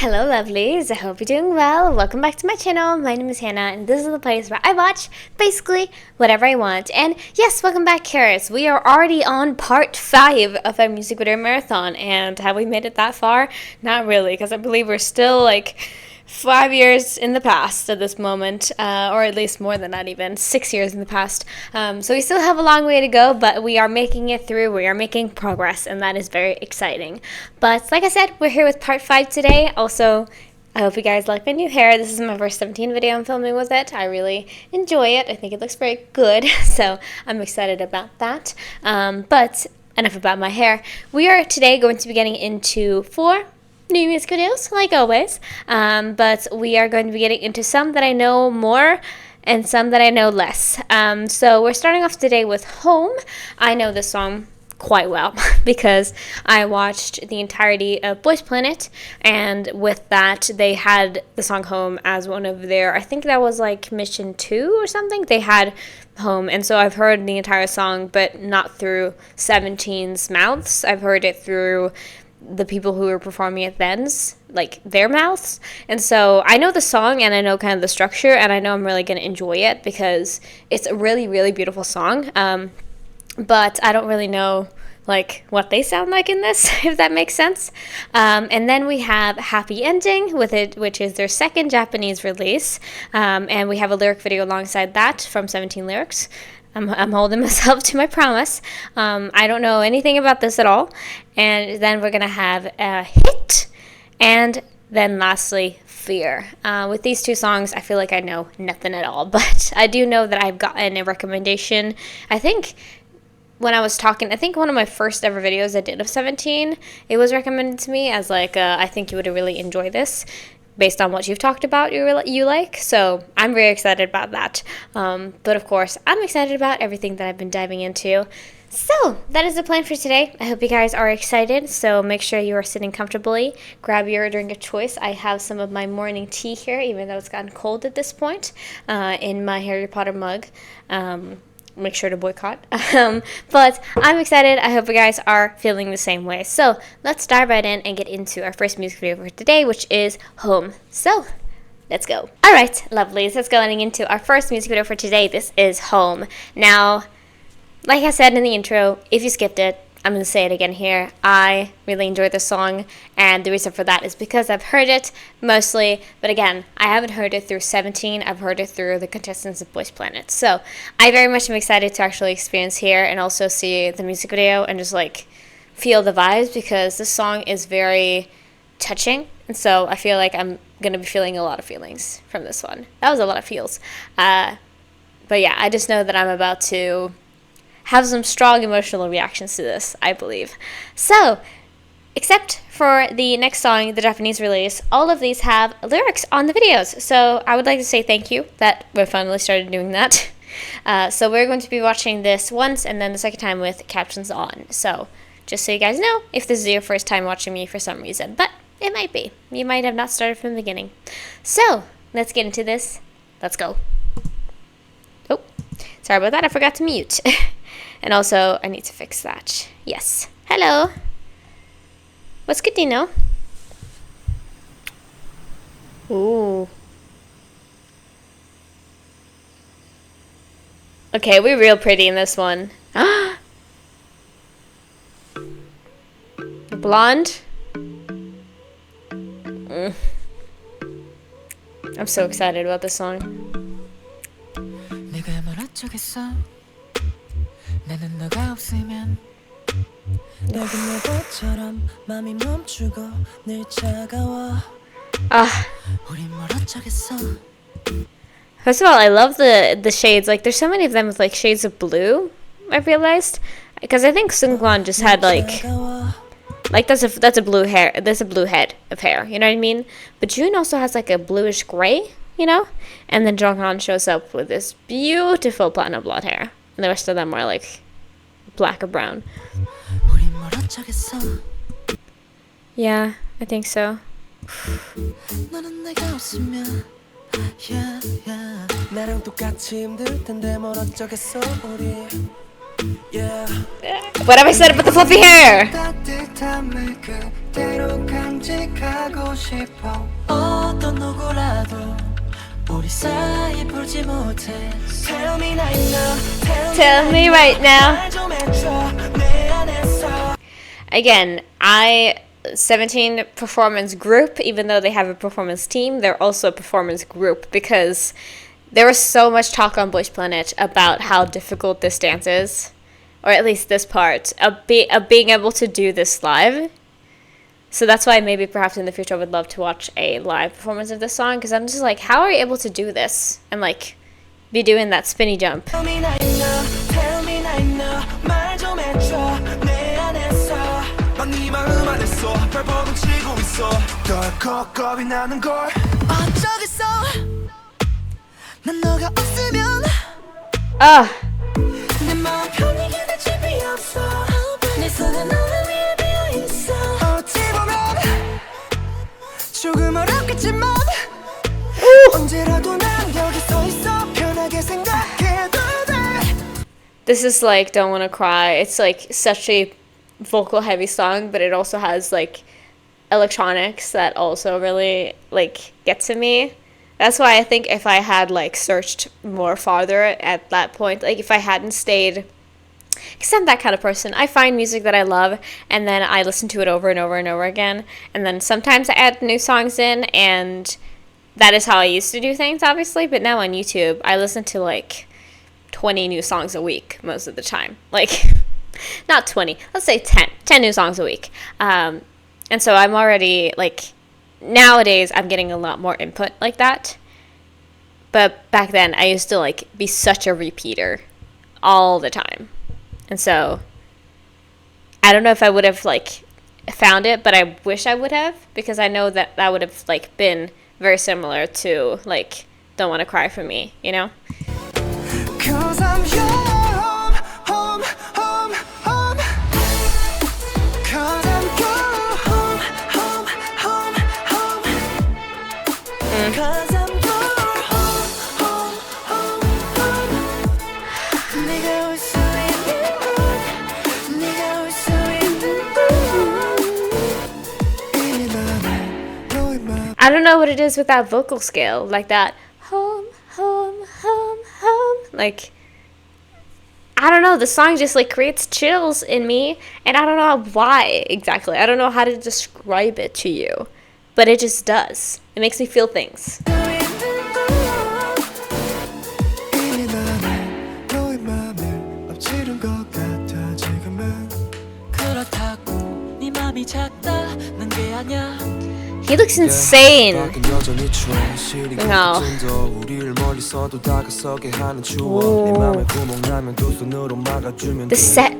Hello lovelies, I hope you're doing well. Welcome back to my channel. My name is Hannah and this is the place where I watch basically whatever I want. And yes, welcome back Karis. We are already on part 5 of our music video marathon, and have we made it that far? Not really, because I believe we're still like 5 years in the past at this moment, or at least more than that, even 6 years in the past. So we still have a long way to go, but we are making it through. We are making progress, and that is very exciting. But like I said, we're here with part 5 today. Also, I hope you guys like my new hair. This is my first 17 video I'm filming with it. I really enjoy it. I think it looks very good, so I'm excited about that. But enough about my hair. We are today going to be getting into 4 new music videos, like always, but we are going to be getting into some that I know more and some that I know less. So we're starting off today with Home. I know this song quite well because I watched the entirety of Boys Planet, and with that they had the song Home as one of their, I think that was like mission 2 or something. They had Home, and so I've heard the entire song, but not through 17's mouths. I've heard it through the people who were performing it then's, like their mouths. And so I know the song and I know kind of the structure, and I know I'm really going to enjoy it because it's a really, really beautiful song. But I don't really know like what they sound like in this, if that makes sense. And then we have Happy Ending with it, which is their second Japanese release. And we have a lyric video alongside that from 17 Lyrics. I'm holding myself to my promise. I don't know anything about this at all. And then we're going to have Hit, and then lastly, Fear. With these 2 songs, I feel like I know nothing at all. But I do know that I've gotten a recommendation. I think when I was talking, I think one of my first ever videos I did of 17, it was recommended to me as like, I think you would really enjoy this, based on what you've talked about you like. So I'm very excited about that. But of course, I'm excited about everything that I've been diving into. So that is the plan for today. I hope you guys are excited. So make sure you are sitting comfortably. Grab your drink of choice. I have some of my morning tea here, even though it's gotten cold at this point, in my Harry Potter mug. Make sure to boycott. But I'm excited. I hope you guys are feeling the same way. So let's dive right in and get into our first music video for today, which is Home. So let's go. All right, lovelies, let's go into our first music video for today. This is Home. Now, like I said in the intro, if you skipped it, I'm going to say it again here. I really enjoyed this song, and the reason for that is because I've heard it mostly, but again, I haven't heard it through 17. I've heard it through the contestants of Boys Planet. So I very much am excited to actually experience here and also see the music video and just like feel the vibes, because this song is very touching, and so I feel like I'm going to be feeling a lot of feelings from this one. That was a lot of feels. But yeah, I just know that I'm about to have some strong emotional reactions to this, I believe. So, except for the next song, the Japanese release, all of these have lyrics on the videos. So I would like to say thank you that we finally started doing that. So we're going to be watching this once, and then the second time with captions on. So just so you guys know, if this is your first time watching me for some reason, but it might be. You might have not started from the beginning. So let's get into this. Let's go. Oh, sorry about that. I forgot to mute. And also, I need to fix that. Yes. Hello. What's good, Dino? Ooh. Okay, we're real pretty in this one. Blonde. I'm so excited about this song. 나는 너가 없으면 낡은 로봇처럼 맘이 멈추고 늘 차가워. 우린 뭘 어쩌겠어. First of all, I love the shades. Like, there's so many of them with like shades of blue, I realized, because I think Seungkwan just had like that's a blue hair. That's a blue head of hair. You know what I mean? But June also has like a bluish gray, you know. And then Jonghan shows up with this beautiful platinum blonde hair. And the rest of them are like black or brown. Yeah, I think so. What have I said about the fluffy hair? 간직하고 싶어 어떤 누구라도 우리 사이 풀지 못해 Tell me right now Tell me right now. 말 좀 해줘 내 안에서 Again, 17 performance group, even though they have a performance team, they're also a performance group because there was so much talk on Boys Planet about how difficult this dance is, or at least this part of being able to do this live. So that's why maybe perhaps in the future I would love to watch a live performance of this song, because I'm just like, how are you able to do this and like be doing that spinny jump? Tell me right now Tell me right now 말 좀 해줘 내 안에서 넌 네 마음 안에서 발버둥 치고 있어 덜컥 겁이 나는 걸 어쩌겠어 난 너가 없으면 내 마음 편히 기댈 집이 없어 내 손은 너를 위해 비어있어 어찌 보면 조금 어렵겠지만 언제라도 난 여기 서 있어 편하게 생각해도 돼 This is like Don't Wanna Cry. It's like such a vocal heavy song, but it also has like electronics that also really like get to me. That's why I think if I had like searched more farther at that point, like if I hadn't stayed, because I'm that kind of person, I find music that I love and then I listen to it over and over and over again, and then sometimes I add new songs in, and that is how I used to do things, obviously. But now on YouTube I listen to like 20 new songs a week most of the time, like not 20, let's say 10 new songs a week, and so I'm already like, nowadays I'm getting a lot more input like that. But back then I used to like be such a repeater all the time, and so I don't know if I would have like found it, but I wish I would have, because I know that that would have like been very similar to like Don't Wanna Cry for me, you know? Cause I'm your home, home, home. Cause I'm your home, home, home, home. Cause I'm your home, home, home, home. 네가 올 수 있는 곳, 네가 올 수 있는 곳. 이 맘에 너의 맘. I don't know what it is with that vocal scale, like that home, home, home, home. Like, I don't know, the song just like creates chills in me, and I don't know why exactly. I don't know how to describe it to you, but it just does. It makes me feel things. 이 맘에 너의 맘을 엎치른 것 같아 지금은 그렇다고 네 맘이 작다는 게 아니야 He looks insane. No. The set.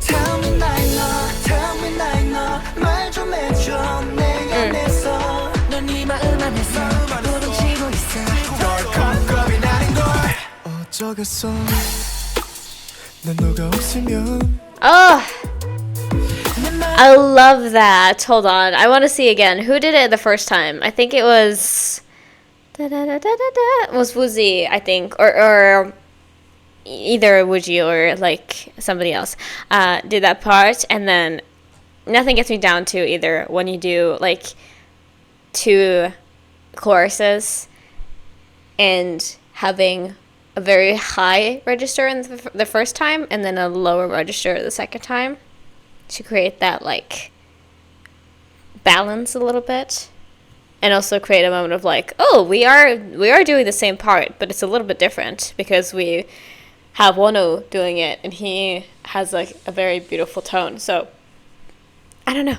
Tell me right now, tell me right now 말 좀 해줘 내 안에서 넌 네 마음 안에서 발버둥 치고 있어 덜컥 겁이 나는 걸 어쩌겠어 난 너가 없으면 Oh, I love that. Hold on, I want to see again. Who did it the first time? I think it was was Woozy, I think, or either Woozy or like somebody else did that part, and then nothing gets me down to either when you do like 2 choruses and having a very high register in the first time and then a lower register the second time, to create that like balance a little bit, and also create a moment of like, oh, we are doing the same part, but it's a little bit different because we have Wono doing it and he has like a very beautiful tone. So I don't know.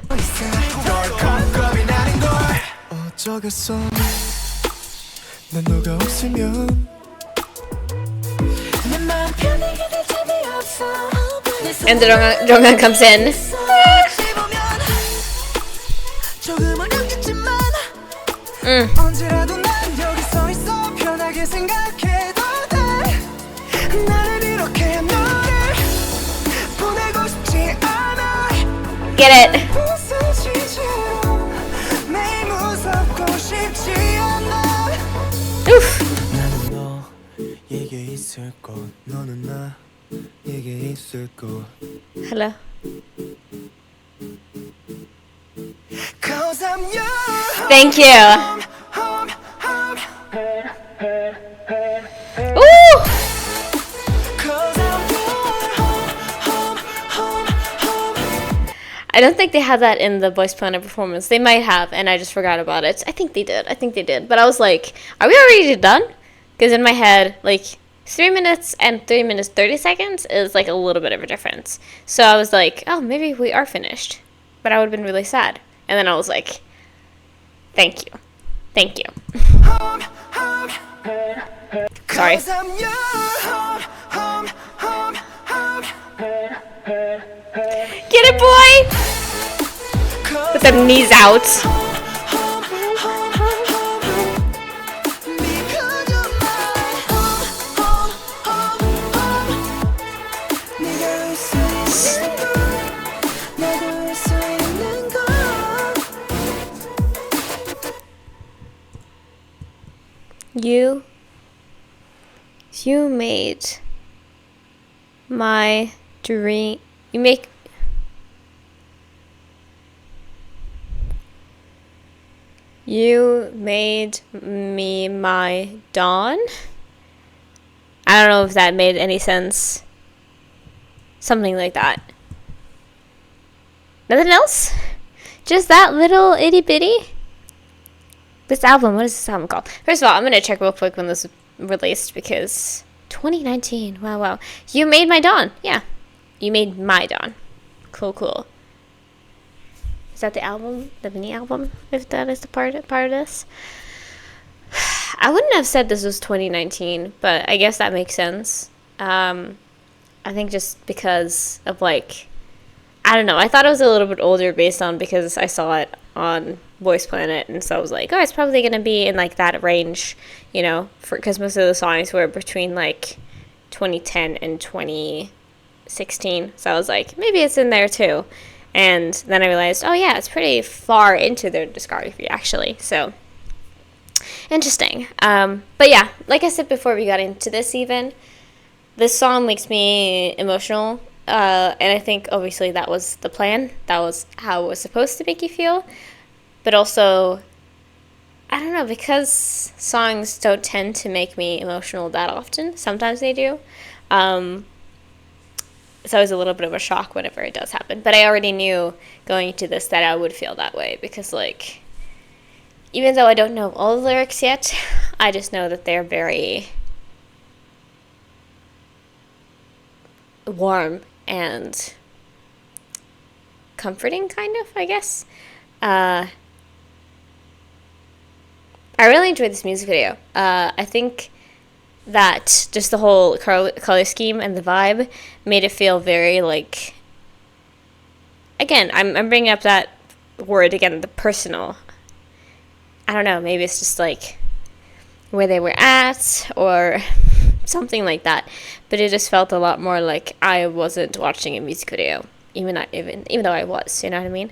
어쩌겠어 난 너가 없으면 내 마음 편히 기댈 집이 없어 And the Jonghan comes in. 조금 어렵겠지만 언제라도 난 여기 서 있어 편하게 생각해도 돼 나를 이렇게 너를 보내고 싶지 않아 Get it. 매일 무섭고 싶지 않아 Oof. 나는 너에게 있을 것 너는 나에게 있을 것 Hello. Cause I'm your Thank you. home, home. Ooh! Cause I'm your home, home, home. I don't think they had that in the Voice Planet performance. They might have, and I just forgot about it. I think they did. But I was like, are we already done? Because in my head, like, 3 minutes and 3 minutes 30 seconds is like a little bit of a difference. So I was like, oh, maybe we are finished. But I would have been really sad. And then I was like, thank you. Thank you. Home, home. Sorry. Cause I'm your home, home, home, home. Get it, boy! Cause With the knees out. home, home, home. Because you're my home, home, home. 네가 올 수 있는 곳, 나도 올 수 있는 곳. You made my dream. You made me my dawn. I don't know if that made any sense. Something like that. Nothing else? Just that little itty bitty? This album, what is this album called? First of all, I'm going to check real quick when this was released because 2019. Wow. You made my dawn. Yeah. You made my dawn. Cool. Is that the album? The mini album? If that is the part of this? I wouldn't have said this was 2019, but I guess that makes sense. I think just because of like, I don't know. I thought it was a little bit older based on because I saw it on Voice Planet, and so I was like, oh, it's probably gonna be in like that range, you know, because most of the songs were between like 2010 and 2016. So I was like, maybe it's in there too. And then I realized, oh yeah, it's pretty far into their discography actually. So interesting. But yeah, like I said before we got into this, even this song makes me emotional. And I think obviously that was the plan. That was how it was supposed to make you feel. But also, I don't know, because songs don't tend to make me emotional that often. Sometimes they do. It's always a little bit of a shock whenever it does happen. But I already knew going into this that I would feel that way. Because, like, even though I don't know all the lyrics yet, I just know that they're very warm and comforting, kind of, I guess. I really enjoyed this music video. I think that just the whole color scheme and the vibe made it feel very, like, again, I'm bringing up that word again, the personal. I don't know, maybe it's just like where they were at or something like that, but it just felt a lot more like I wasn't watching a music video, even though I was, you know what I mean?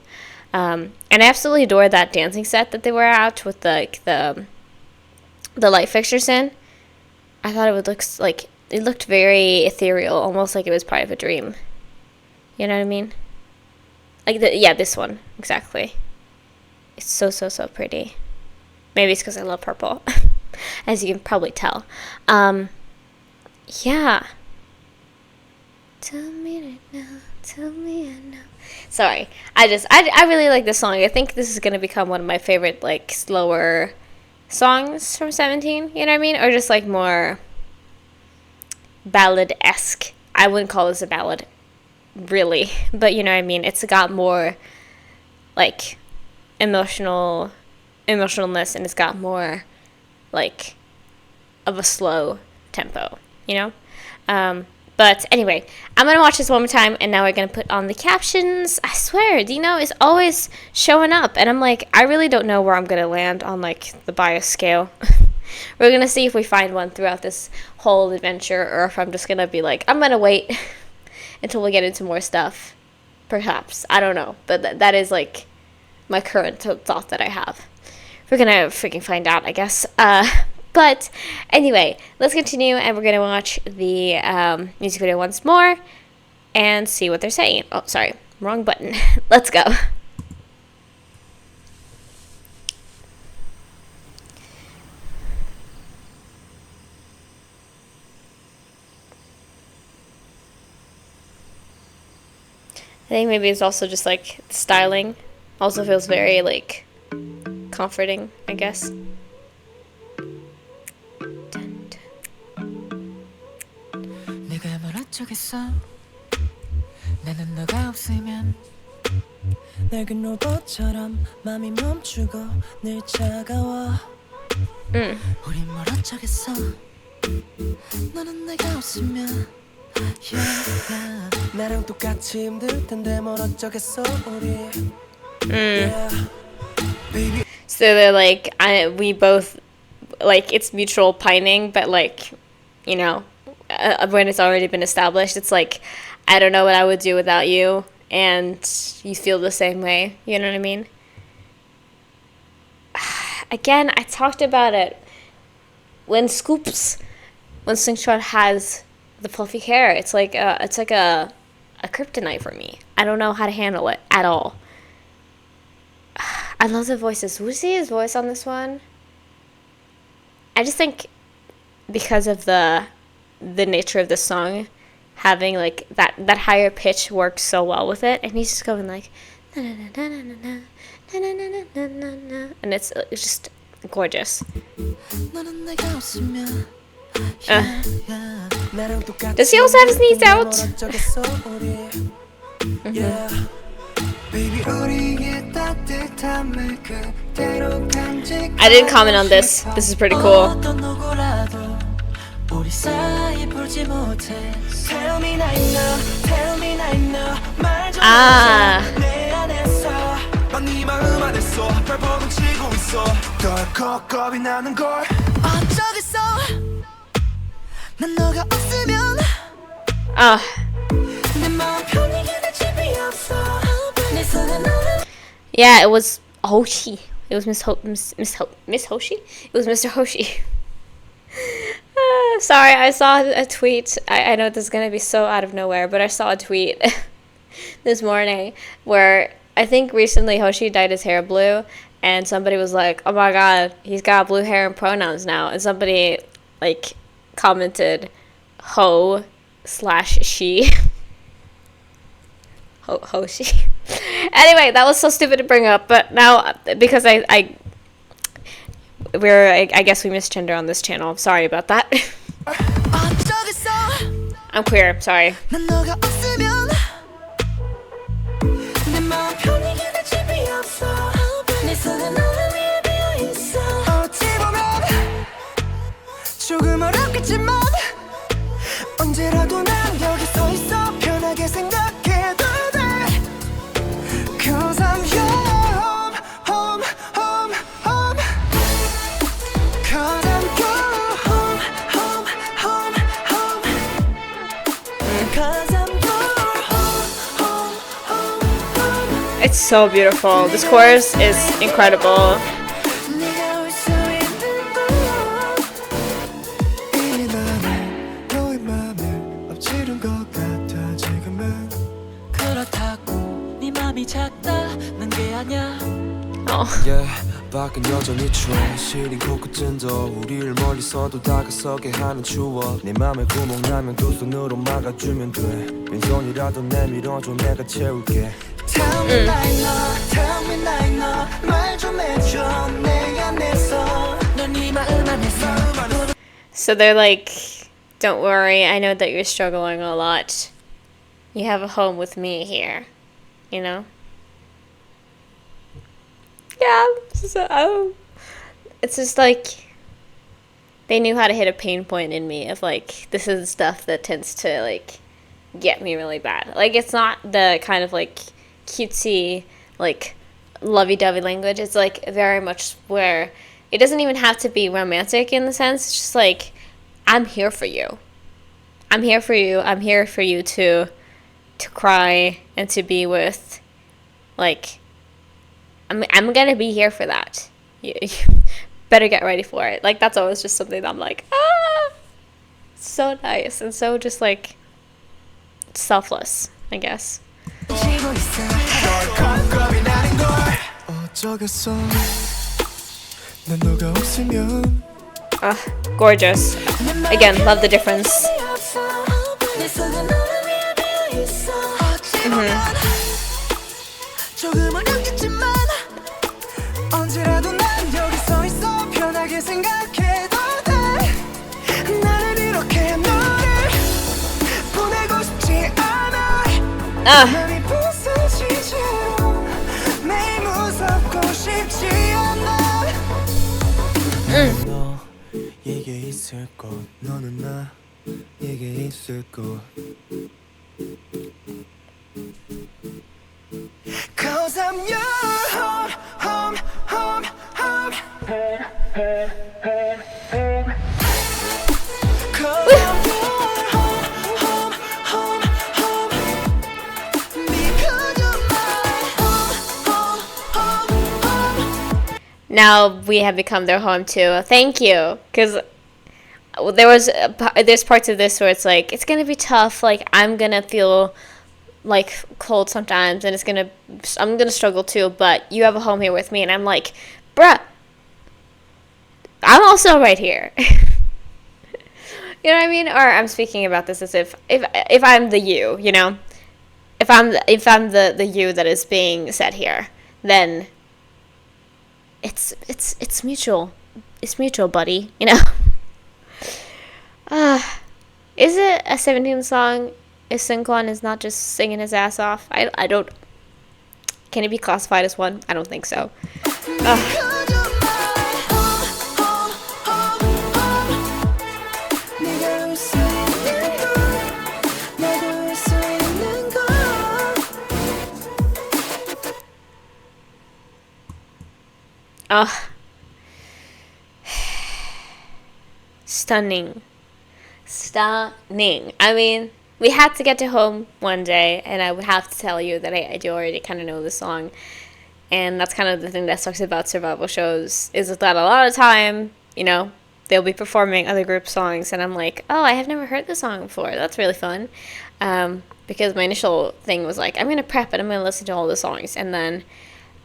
And I absolutely adore that dancing set that they were at with the light fixtures in. I thought it looked very ethereal, almost like it was part of a dream. You know what I mean? Like this one exactly. It's so pretty. Maybe it's because I love purple, as you can probably tell. Yeah. Tell me right now. Tell me I know. Sorry. I really like this song. I think this is going to become one of my favorite, like, slower songs from 17. You know what I mean? Or just, like, more ballad-esque. I wouldn't call this a ballad, really. But, you know what I mean? It's got more, like, emotionalness, and it's got more, like, of a slow tempo, you know? But anyway, I'm going to watch this one more time, and now we're going to put on the captions. I swear, Dino is always showing up, and I'm like, I really don't know where I'm going to land on, like, the bias scale. We're going to see if we find one throughout this whole adventure, or if I'm just going to be like, I'm going to wait until we get into more stuff. Perhaps. I don't know. But that is, like, my current thought that I have. We're going to freaking find out, I guess. But anyway, let's continue, and we're going to watch the music video once more and see what they're saying. Oh, sorry. Wrong button. Let's go. I think maybe it's also just like the styling also feels very like comforting, I guess. 네가 뭘 어쩌겠어 나는 너가 없으면 낡은 로봇처럼 맘이 멈추고 늘 차가워 우린 뭘 어쩌겠어 너는 내가 없으면 나랑 똑같이 힘들 텐데 뭘 어쩌겠어 우리 So they're like, we both, like, it's mutual pining, but like, you know, when it's already been established, it's like, I don't know what I would do without you, and you feel the same way, you know what I mean? Again, I talked about it. When Slingshot has the fluffy hair, it's like a kryptonite for me. I don't know how to handle it at all. I love the voices. Would you see his voice on this one? I just think because of the nature of the song, having like that higher pitch works so well with it, and he's just going like, and it's just gorgeous. Does he also have his knees out? I didn't comment on this. This is pretty cool. Ah. Ah. Yeah, it was Hoshi. It was Miss Hoshi? It was Mr. Hoshi. Sorry, I saw a tweet. I know this is going to be so out of nowhere, but I saw a tweet this morning where I think recently Hoshi dyed his hair blue, and somebody was like, oh my god, he's got blue hair and pronouns now. And somebody, like, commented, ho/she. Hoshi. Anyway, that was so stupid to bring up, but now, because I guess we misgender on this channel. I'm sorry about that. I'm queer, sorry. It's so beautiful. This chorus is incredible. 밖은 여전히 추워 시린 코끝은도 우리를 멀리서도 다가서게 하는 추억 네 맘에 구멍 나면 두 손으로 막아주면 돼 빈손이라도 내밀어줘 내가 채울게 Tell me like no, tell me like no 말 좀 해줘 내 안에서 넌 네 마음 안에서 So they're like, don't worry, I know that you're struggling a lot. You have a home with me here, you know? Yeah, so it's just like they knew how to hit a pain point in me of like, this is the stuff that tends to like get me really bad. Like, it's not the kind of like cutesy, like lovey-dovey language. It's like very much where it doesn't even have to be romantic in the sense. It's just like, I'm here for you. I'm here for you. I'm here for you to cry and to be with. Like, I'm gonna be here for that. You better get ready for it. Like, that's always just something that I'm like, so nice and so just like selfless, I guess. 널 겁이 나는 걸 어쩌겠어 난 너가 없으면 Gorgeous. Again, love the difference. 조금 어렵겠지만 언제라도 난 여기 서 있어 편하게 생각해도 돼 나를 이렇게 너를 보내고 싶지 않아 맘이 부서지지 매일 무섭고 싶지 않아 너에게 있을 것 너는 나에게 있을 것 Cause I'm your home, home, home, home. Cause I'm your home, home, home, home. Because you're my home, home, home. Now we have become their home too. Thank you. Because there's parts of this where it's like, it's going to be tough. Like, I'm going to feel like cold sometimes and I'm gonna struggle too, but you have a home here with me. And I'm like, bruh, I'm also right here. You know what I mean? Or I'm speaking about this as if I'm the you know, if I'm the you that is being said here, then it's mutual. It's mutual, buddy, you know. Is it a 17 song if Seungkwan is not just singing his ass off? I don't... Can it be classified as one? I don't think so. Stunning. Stunning. I mean, we had to get to home one day, and I would have to tell you that I do already kind of know the song. And that's kind of the thing that sucks about survival shows, is that a lot of time, you know, they'll be performing other group songs, and I'm like, oh, I have never heard this song before. That's really fun. Because my initial thing was like, I'm going to prep and I'm going to listen to all the songs. And then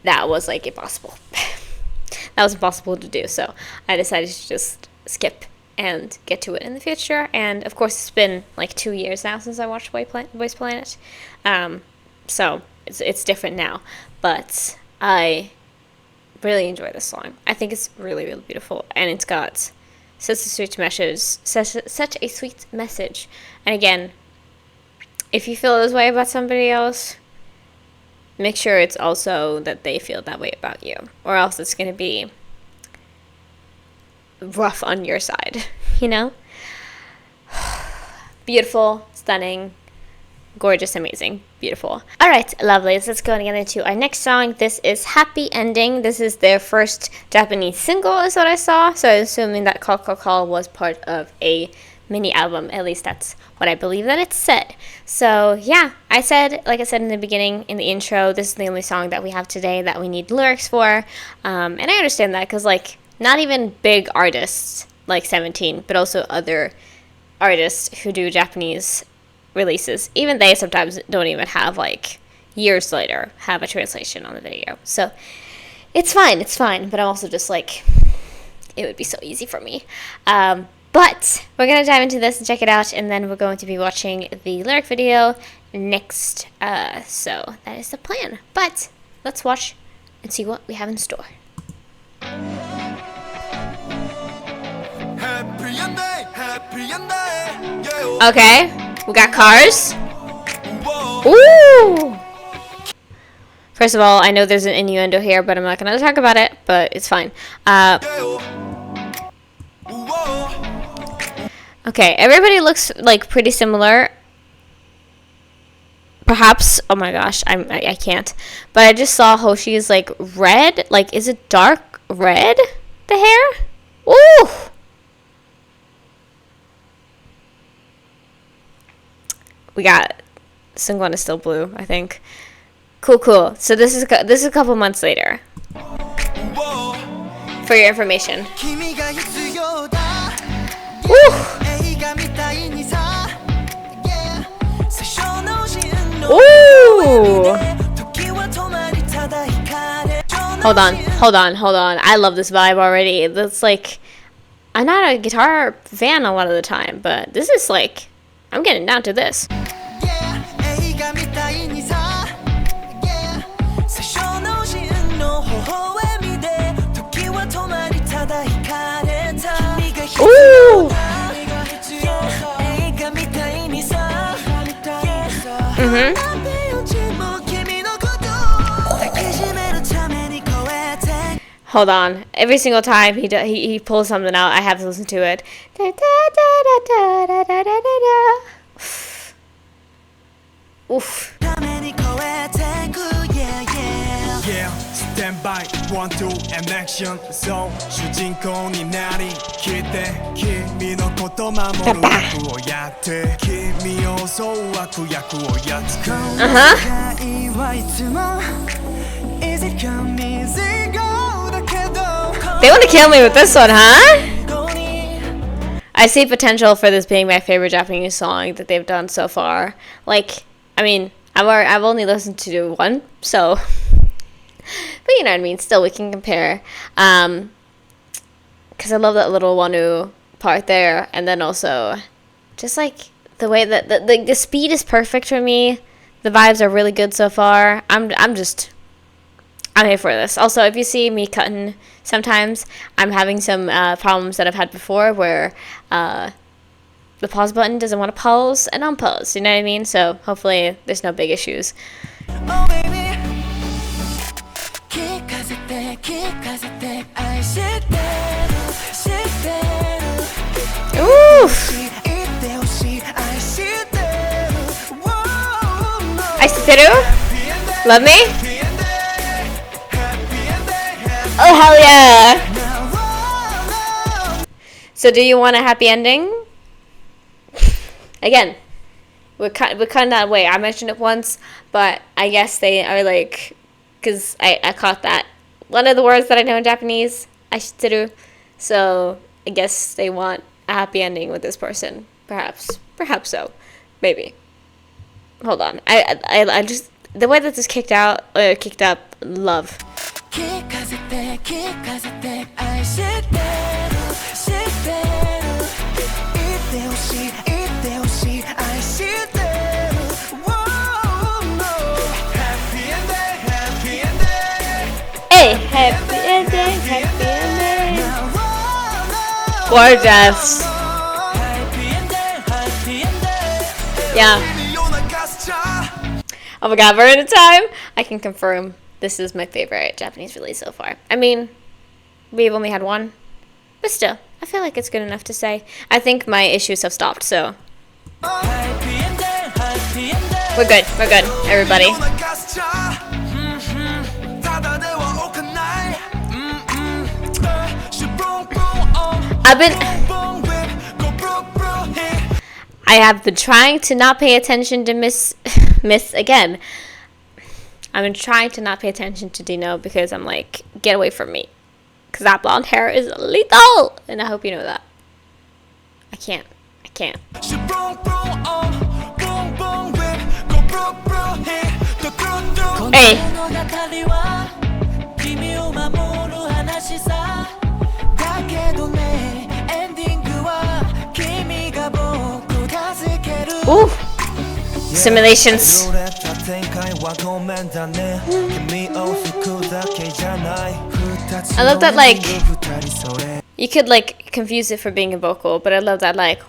that was like impossible. That was impossible to do. So I decided to just skip and get to it in the future. And of course, it's been like 2 years now since I watched Voice Planet. So it's different now. But I really enjoy this song. I think it's really, really beautiful. And it's got such a sweet message. Such a sweet message. And again, if you feel this way about somebody else, make sure it's also that they feel that way about you. Or else it's going to be rough on your side, you know? Beautiful, stunning, gorgeous, amazing, beautiful. Alright, lovelies, let's go and get into our next song. This is Happy Ending. This is their first Japanese single, is what I saw. So I'm assuming that Call Call Call was part of a mini album. At least that's what I believe that it said. So yeah, like I said in the beginning, in the intro, this is the only song that we have today that we need lyrics for. And I understand that because, like, not even big artists like 17, but also other artists who do Japanese releases, even they sometimes don't even have, like, years later, have a translation on the video. So it's fine, but I'm also just like, it would be so easy for me. But we're going to dive into this and check it out, and then we're going to be watching the lyric video next. So that is the plan. But let's watch and see what we have in store. Okay, we got cars. Ooh! First of all, I know there's an innuendo here, but I'm not going to talk about it, but it's fine. Okay, everybody looks like pretty similar. Perhaps, oh my gosh, I can't. But I just saw Hoshi's like red. Like, is it dark red? The hair? Ooh! We got Seungkwan is still blue, I think. Cool. So this is a couple months later. For your information. Ooh! Ooh! Hold on, hold on, hold on. I love this vibe already. That's like, I'm not a guitar fan a lot of the time, but this is like, I'm getting down to this. Ooh! Hold on. Every single time he pulls something out, I have to listen to it. Oof. Yeah, stand by, 1, 2, and action. So, 主人公になりきって君のこと守る役をやって君を襲う悪役をやっつけ They want to kill me with this one, huh? I see potential for this being my favorite Japanese song that they've done so far. Like, I mean, I've only listened to one, so... But you know what I mean, still we can compare. Because I love that little Wanu part there, and then also just like the way that the speed is perfect for me. The vibes are really good so far. I'm here for this. Also, if you see me cutting sometimes, I'm having some problems that I've had before where the pause button doesn't want to pause and unpause, you know what I mean? So hopefully there's no big issues. Oh, baby. Oof. Aishiteru? Love me? Oh, hell yeah! So do you want a happy ending? Again, we're cutting that away. I mentioned it once, but I guess they are like... Because I caught that. One of the words that I know in Japanese, aishiteru. So I guess they want a happy ending with this person. Perhaps so. Maybe. Hold on. I just... The way that this kicked up, love. Hey, happy ending, happy ending. Gorgeous. Yeah. Oh my god, we're out of time. I can confirm this is my favorite Japanese release so far. I mean, we've only had one, but still, I feel like it's good enough to say. I think my issues have stopped, so. We're good, everybody. I have been trying to not pay attention to Miss again. I've been trying to not pay attention to Dino because I'm like, get away from me. Because that blonde hair is lethal! And I hope you know that. I can't. Hey! Ooh. Simulations. I love that, like, you could, like, confuse it for being a vocal, but I love that, like,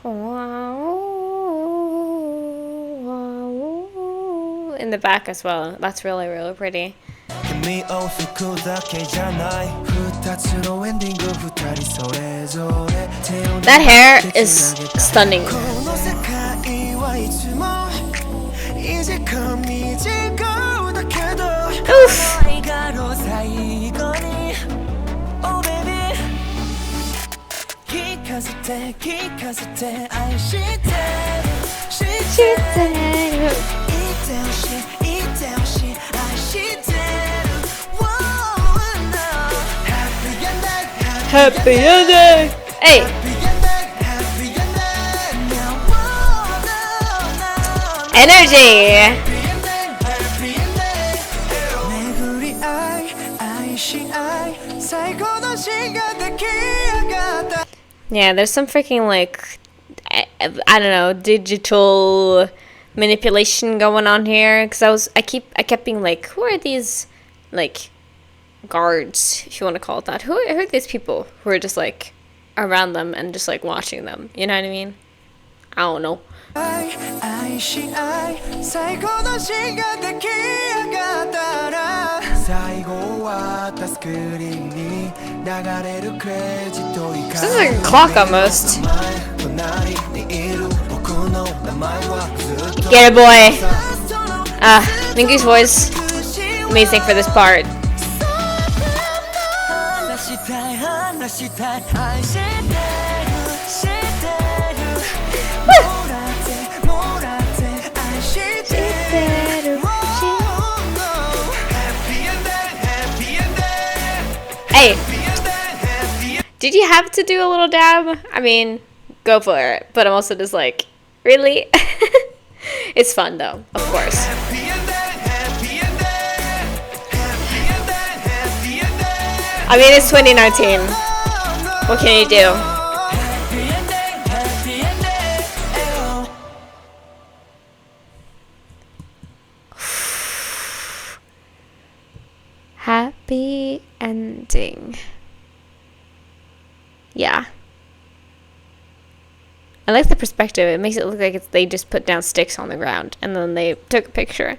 in the back as well. That's really, really pretty. That hair is stunning. Oof. Happy ending. Hey. Energy. Yeah, there's some freaking like I don't know, digital manipulation going on here, because I kept being like, who are these like guards, if you want to call it that? Who are these people who are just like around them and just like watching them? You know what I mean? I don't know. This is like a clock almost. Get it, boy. Mingyu's voice, amazing for this part. Hey, did you have to do a little dab? I mean, go for it. But I'm also just like, really? It's fun though, of course. I mean, it's 2019. What can you do? Happy ending. Yeah. I like the perspective. It makes it look like they just put down sticks on the ground and then they took a picture.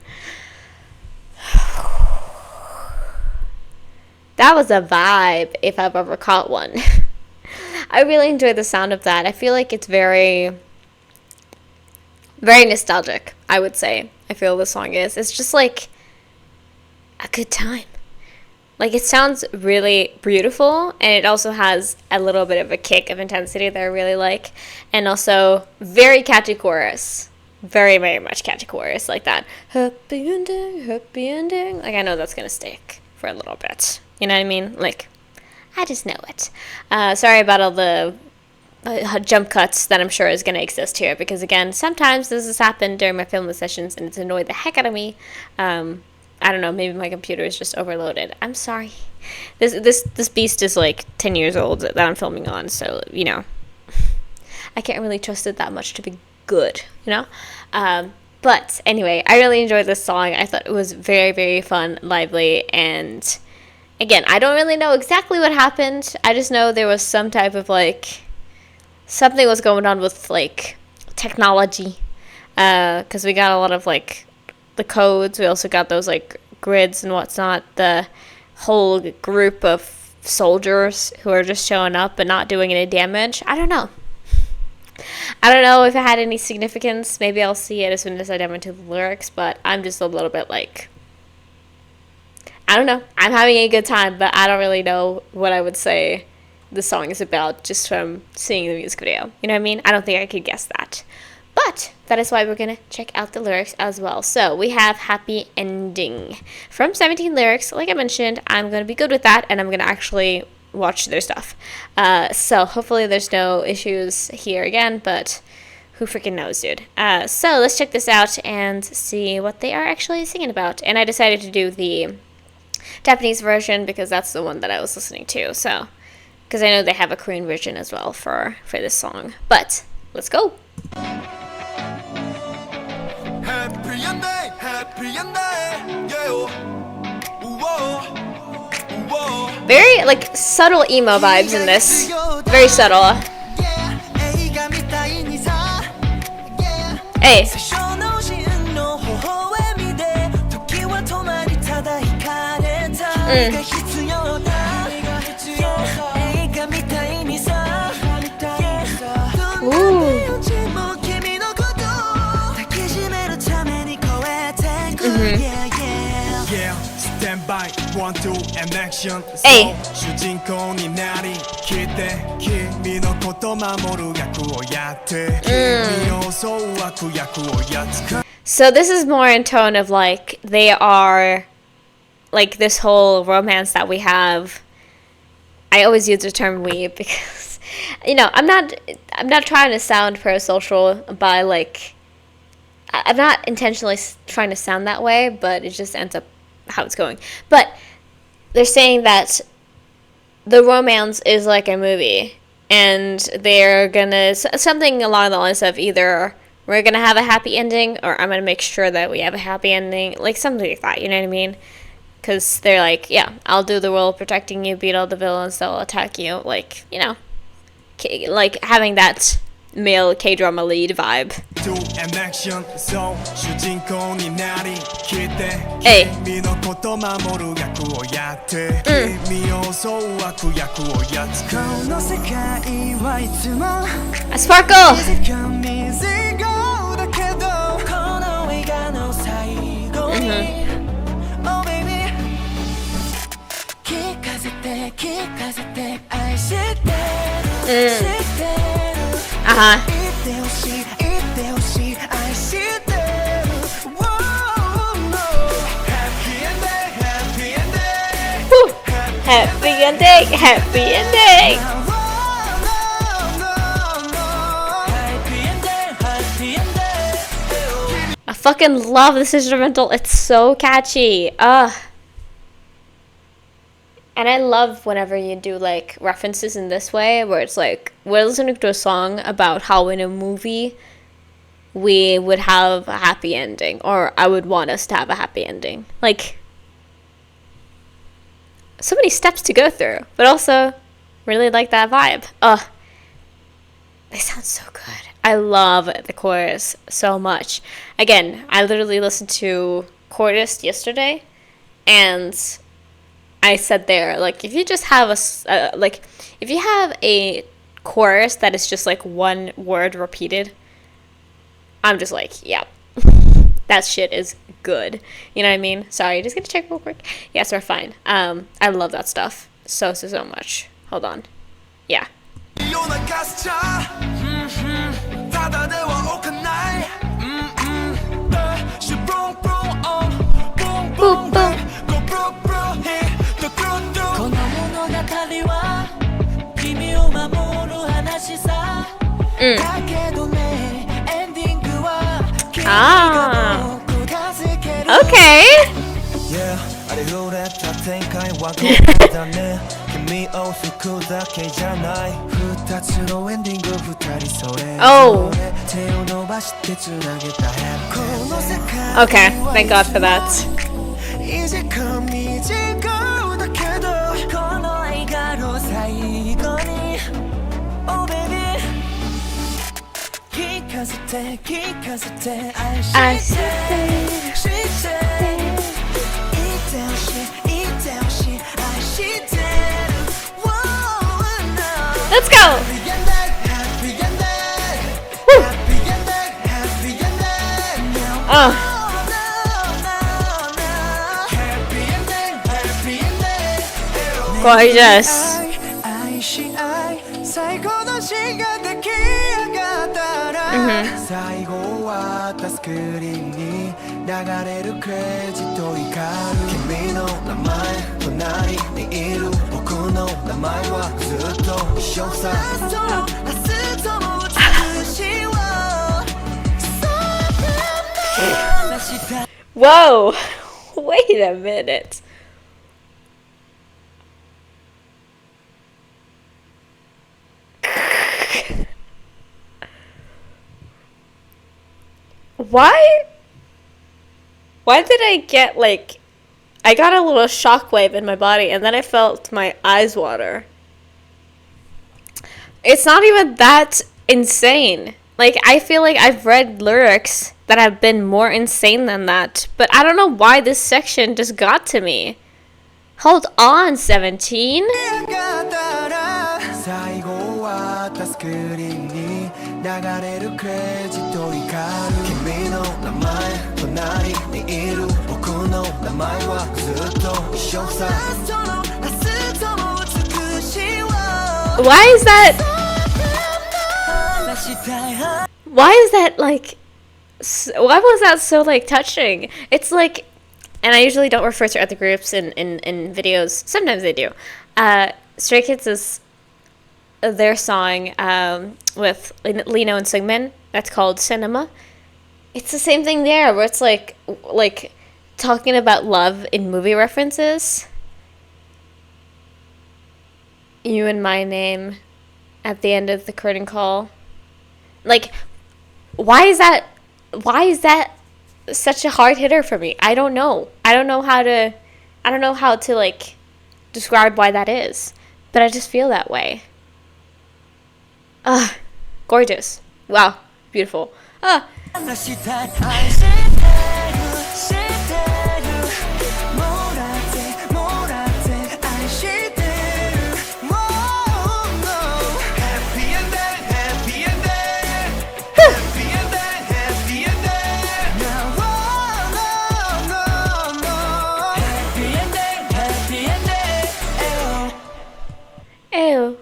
That was a vibe, if I've ever caught one. I really enjoy the sound of that. I feel like it's very, very nostalgic, I would say. I feel the song is. It's just like a good time. Like, it sounds really beautiful, and it also has a little bit of a kick of intensity that I really like. And also, very catchy chorus. Very, very much catchy chorus. Like that, happy ending, happy ending. Like, I know that's going to stick for a little bit. You know what I mean? Like, I just know it. Sorry about all the jump cuts that I'm sure is going to exist here. Because, again, sometimes this has happened during my filming sessions, and it's annoyed the heck out of me. I don't know, maybe my computer is just overloaded. I'm sorry. This beast is like 10 years old that I'm filming on, so, you know, I can't really trust it that much to be good, you know? But anyway, I really enjoyed this song. I thought it was very, very fun, lively, and again, I don't really know exactly what happened. I just know there was some type of like, something was going on with like technology, because we got a lot of like the codes. We also got those like grids and whatnot. The whole group of soldiers who are just showing up but not doing any damage. I don't know if it had any significance. Maybe I'll see it as soon as I dive into the lyrics, but I'm just a little bit like, I don't know. I'm having a good time, but I don't really know what I would say the song is about just from seeing the music video. You know what I mean? I don't think I could guess that. But that is why we're going to check out the lyrics as well. So we have Happy Ending from 17 Lyrics. Like I mentioned, I'm going to be good with that, and I'm going to actually watch their stuff. So hopefully there's no issues here again, but who freaking knows, dude. So let's check this out and see what they are actually singing about. And I decided to do the Japanese version because that's the one that I was listening to. So, because I know they have a Korean version as well for this song. But let's go. Very like subtle emo vibes in this. Very subtle. Hey. Ooh. Hey. So this is more in tone of like they are like this whole romance that we have. I always use the term we because, you know, I'm not trying to sound parasocial by like, I'm not intentionally trying to sound that way, but it just ends up how it's going. But they're saying that the romance is like a movie, and they're gonna something along the lines of either we're gonna have a happy ending or I'm gonna make sure that we have a happy ending, like something like that. You know what I mean? Because they're like, yeah, I'll do the role of protecting you, beat all the villains that will attack you, like, you know, like having that male K-drama lead vibe. Hey. A sparkle. Happy ending, happy ending. I fucking love this instrumental. It's so catchy. And I love whenever you do like references in this way, where it's like we're listening to a song about how in a movie we would have a happy ending, or I would want us to have a happy ending. Like, so many steps to go through, but also really like that vibe. They sound so good. I love the chorus so much. Again, I literally listened to chorus yesterday, and I said there, like, if you just have if you have a chorus that is just like one word repeated, I'm just like, yeah, that shit is good. You know what I mean? Sorry, just gonna check real quick. Yes, we're fine. I love that stuff so much. Hold on. Yeah. Boom, boom. Ah. Okay. Oh. Okay, thank God for that. Let's go. Woo. Oh. Gorgeous. Whoa, wait a minute. Why did I get like, I got a little shockwave in my body and then I felt my eyes water. It's not even that insane. Like, I feel like I've read lyrics that have been more insane than that, but I don't know why this section just got to me. Hold on, 17. Why is that? Why is that like? Why was that so like touching? It's like, and I usually don't refer to other groups in videos. Sometimes I do. Stray Kids is their song with Lino and Seungmin. That's called Cinema. It's the same thing there, where it's like talking about love in movie references. You and My Name at the end of the curtain call. Like, why is that such a hard hitter for me? I don't know. I don't know how to like describe why that is. But I just feel that way. Ah, gorgeous. Wow, beautiful. Ah. Ew.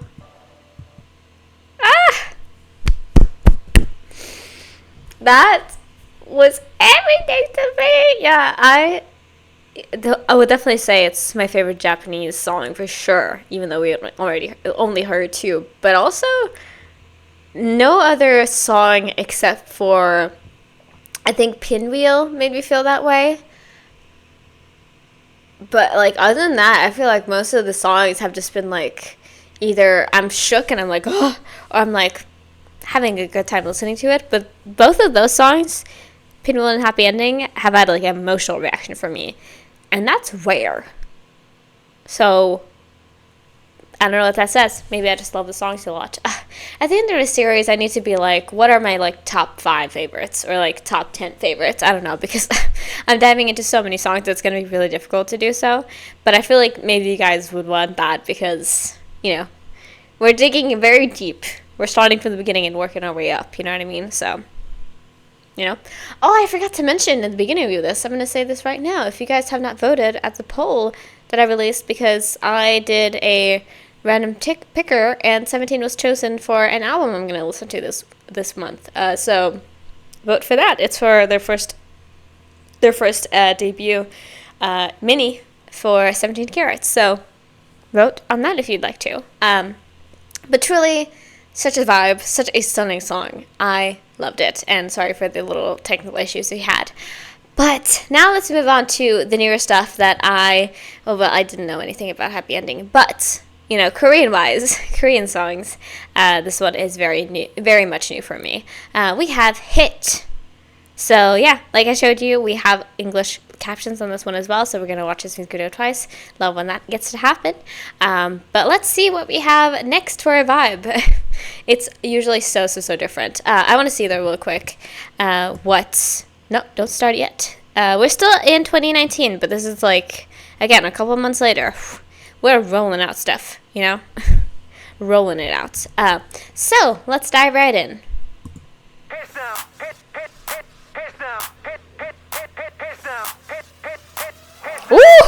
Ah! That was everything to me. Yeah, I would definitely say it's my favorite Japanese song for sure, even though we already only heard two. But also, no other song except for, I think, Pinwheel made me feel that way. But, like, other than that, I feel like most of the songs have just been, like, either I'm shook and I'm like, oh, or I'm, like, having a good time listening to it. But both of those songs, Pinwheel and Happy Ending, have had, like, an emotional reaction for me. And that's rare. So, I don't know what that says. Maybe I just love the songs a lot. At the end of the series, I need to be like, what are my, like, top 5 favorites? Or, like, top 10 favorites? I don't know, because I'm diving into so many songs it's going to be really difficult to do so. But I feel like maybe you guys would want that because, you know, we're digging very deep. We're starting from the beginning and working our way up, you know what I mean? So, you know. Oh, I forgot to mention at the beginning of this, I'm going to say this right now. If you guys have not voted at the poll that I released, because I did a random picker and 17 was chosen for an album I'm going to listen to this month. So vote for that. It's for their first debut mini for 17 Carats. So vote on that if you'd like to. But truly, such a vibe, such a stunning song. I loved it, and sorry for the little technical issues we had. But now let's move on to the newer stuff that I didn't know anything about Happy Ending, but you know, Korean-wise, Korean songs, this one is very much new for me. We have Hit. So yeah, like I showed you, we have English captions on this one as well, so we're going to watch this music video twice. Love when that gets to happen. But let's see what we have next for a vibe. It's usually so different. I want to see though real quick no, don't start yet. We're still in 2019, but this is like, again, a couple months later. We're rolling out stuff, you know? Rolling it out. So, let's dive right in. Ooh!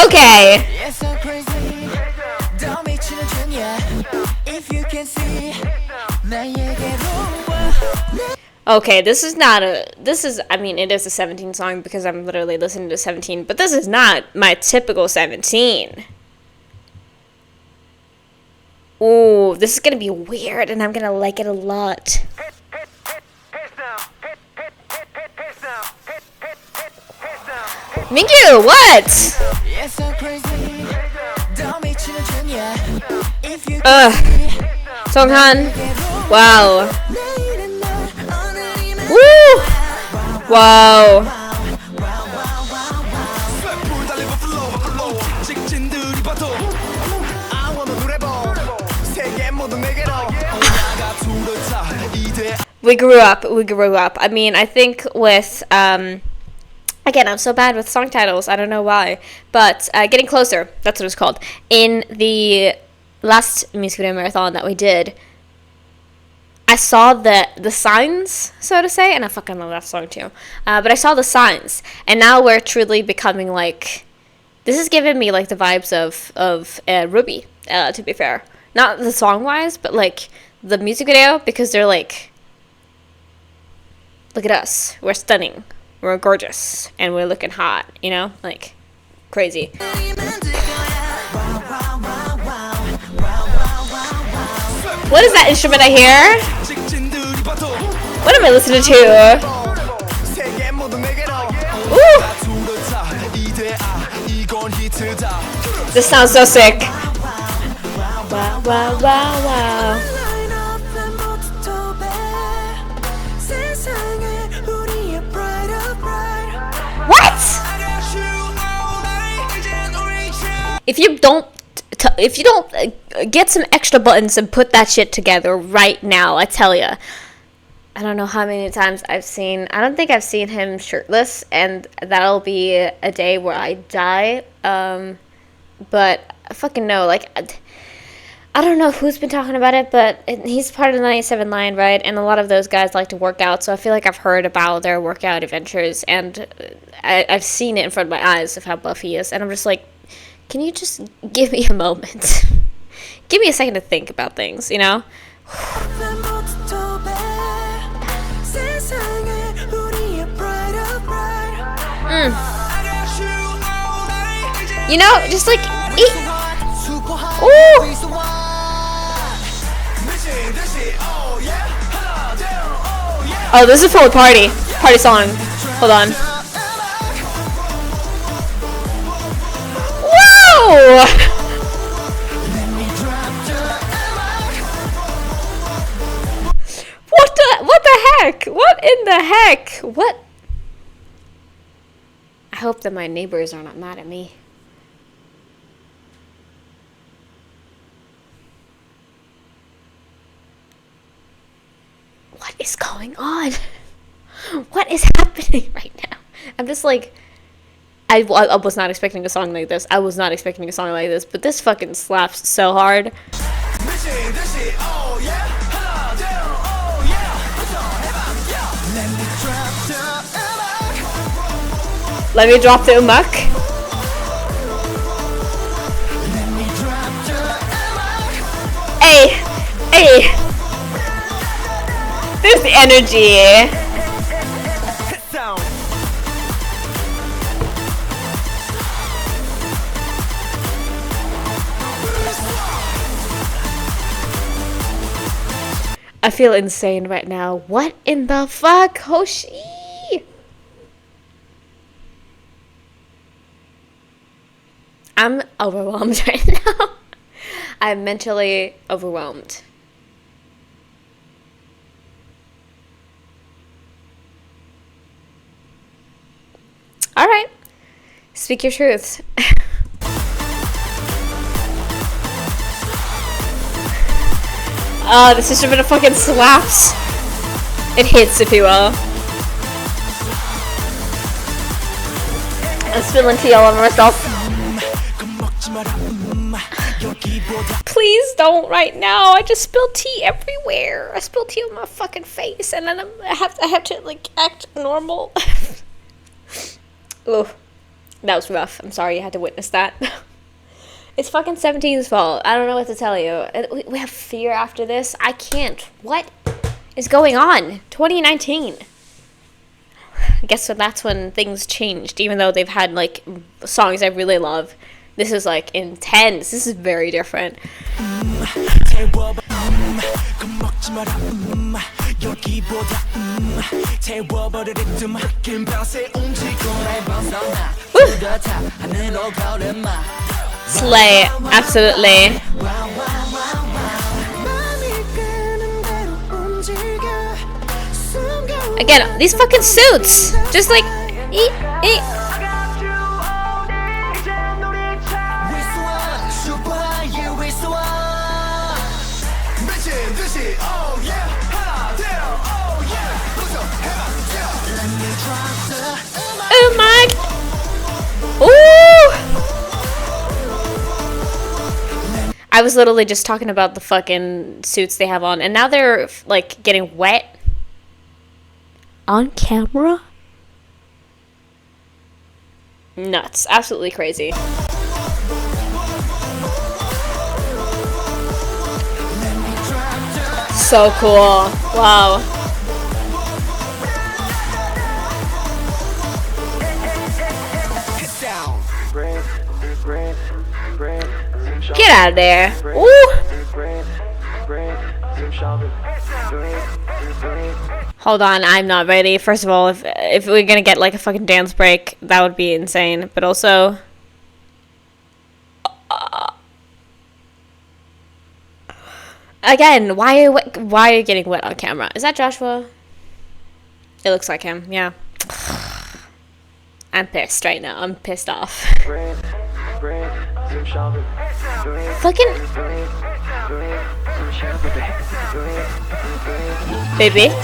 Okay. Okay, I mean, it is a 17 song because I'm literally listening to 17, but this is not my typical 17. Ooh, this is gonna be weird, and I'm gonna like it a lot. Mingyu, what? Songhan. Wow. Woo! Wow. We grew up. I mean, I think with, again, I'm so bad with song titles, I don't know why, but Getting Closer, that's what it's called. In the last music video marathon that we did, I saw the signs, so to say, and I fucking love that song too, but I saw the signs, and now we're truly becoming like, this is giving me like the vibes of Ruby, to be fair. Not the song-wise, but like the music video, because they're like, look at us, we're stunning, we're gorgeous, and we're looking hot, you know, like, crazy. What is that instrument I hear? What am I listening to? Ooh! This sounds so sick. Wow, wow, wow. What? If you don't get some extra buttons and put that shit together right now, I tell ya. I don't know how many times I don't think I've seen him shirtless, and that'll be a day where I die. But I fucking know, like, I don't know who's been talking about it, but he's part of the 97 line, right? And a lot of those guys like to work out, so I feel like I've heard about their workout adventures, and I've seen it in front of my eyes of how buff he is, and I'm just like, can you just give me a moment? Give me a second to think about things, you know? You know, just like eat. Ooh. Oh, this is a full party song. Hold on. Whoa! What the heck? What in the heck? What? I hope that my neighbors are not mad at me. What is going on? What is happening right now? I'm just like, I was not expecting a song like this. But this fucking slaps so hard. Let me drop the umak. Hey, hey. There's the energy. I feel insane right now. What in the fuck, Hoshi? I'm overwhelmed right now. I'm mentally overwhelmed. All right, speak your truths. This instrument fucking slaps. It hits, if you will. I'm spilling tea all over myself. Please don't right now. I just spilled tea everywhere. I spilled tea on my fucking face, and then I have to like act normal. Ooh, that was rough. I'm sorry you had to witness that. It's fucking 17's fault. I don't know what to tell you. We have fear after this. I can't. What is going on? 2019. I guess so that's when things changed. Even though they've had like songs I really love. This is like intense. This is very different. Slay, absolutely. Again, these fucking suits, just like eat. Oh my! Ooh! I was literally just talking about the fucking suits they have on, and now they're like getting wet on camera. Nuts! Absolutely crazy. So cool! Wow. Get out of there. Ooh. Hold on, I'm not ready. First of all, if we're gonna get like a fucking dance break, that would be insane. But also, Again, why are you getting wet on camera? Is that Joshua? It looks like him. Yeah. I'm pissed right now. I'm pissed off. Fucking baby.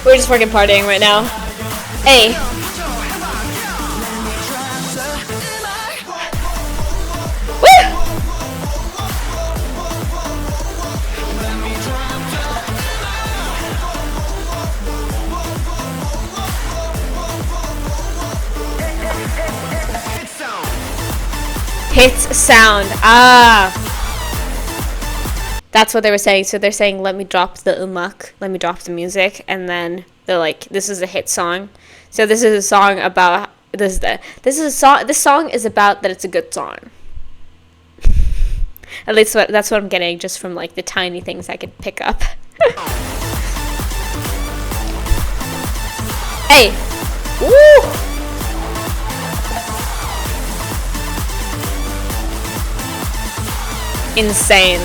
We're just fucking partying right now. Hey. Woo! Hits sound. Ah. That's what they were saying. So they're saying, let me drop the umak, let me drop the music, and then they're like, this is a hit song. So this is a song about this song is about that it's a good song. At least that's what I'm getting just from like the tiny things I could pick up. Hey. Woo! Insane.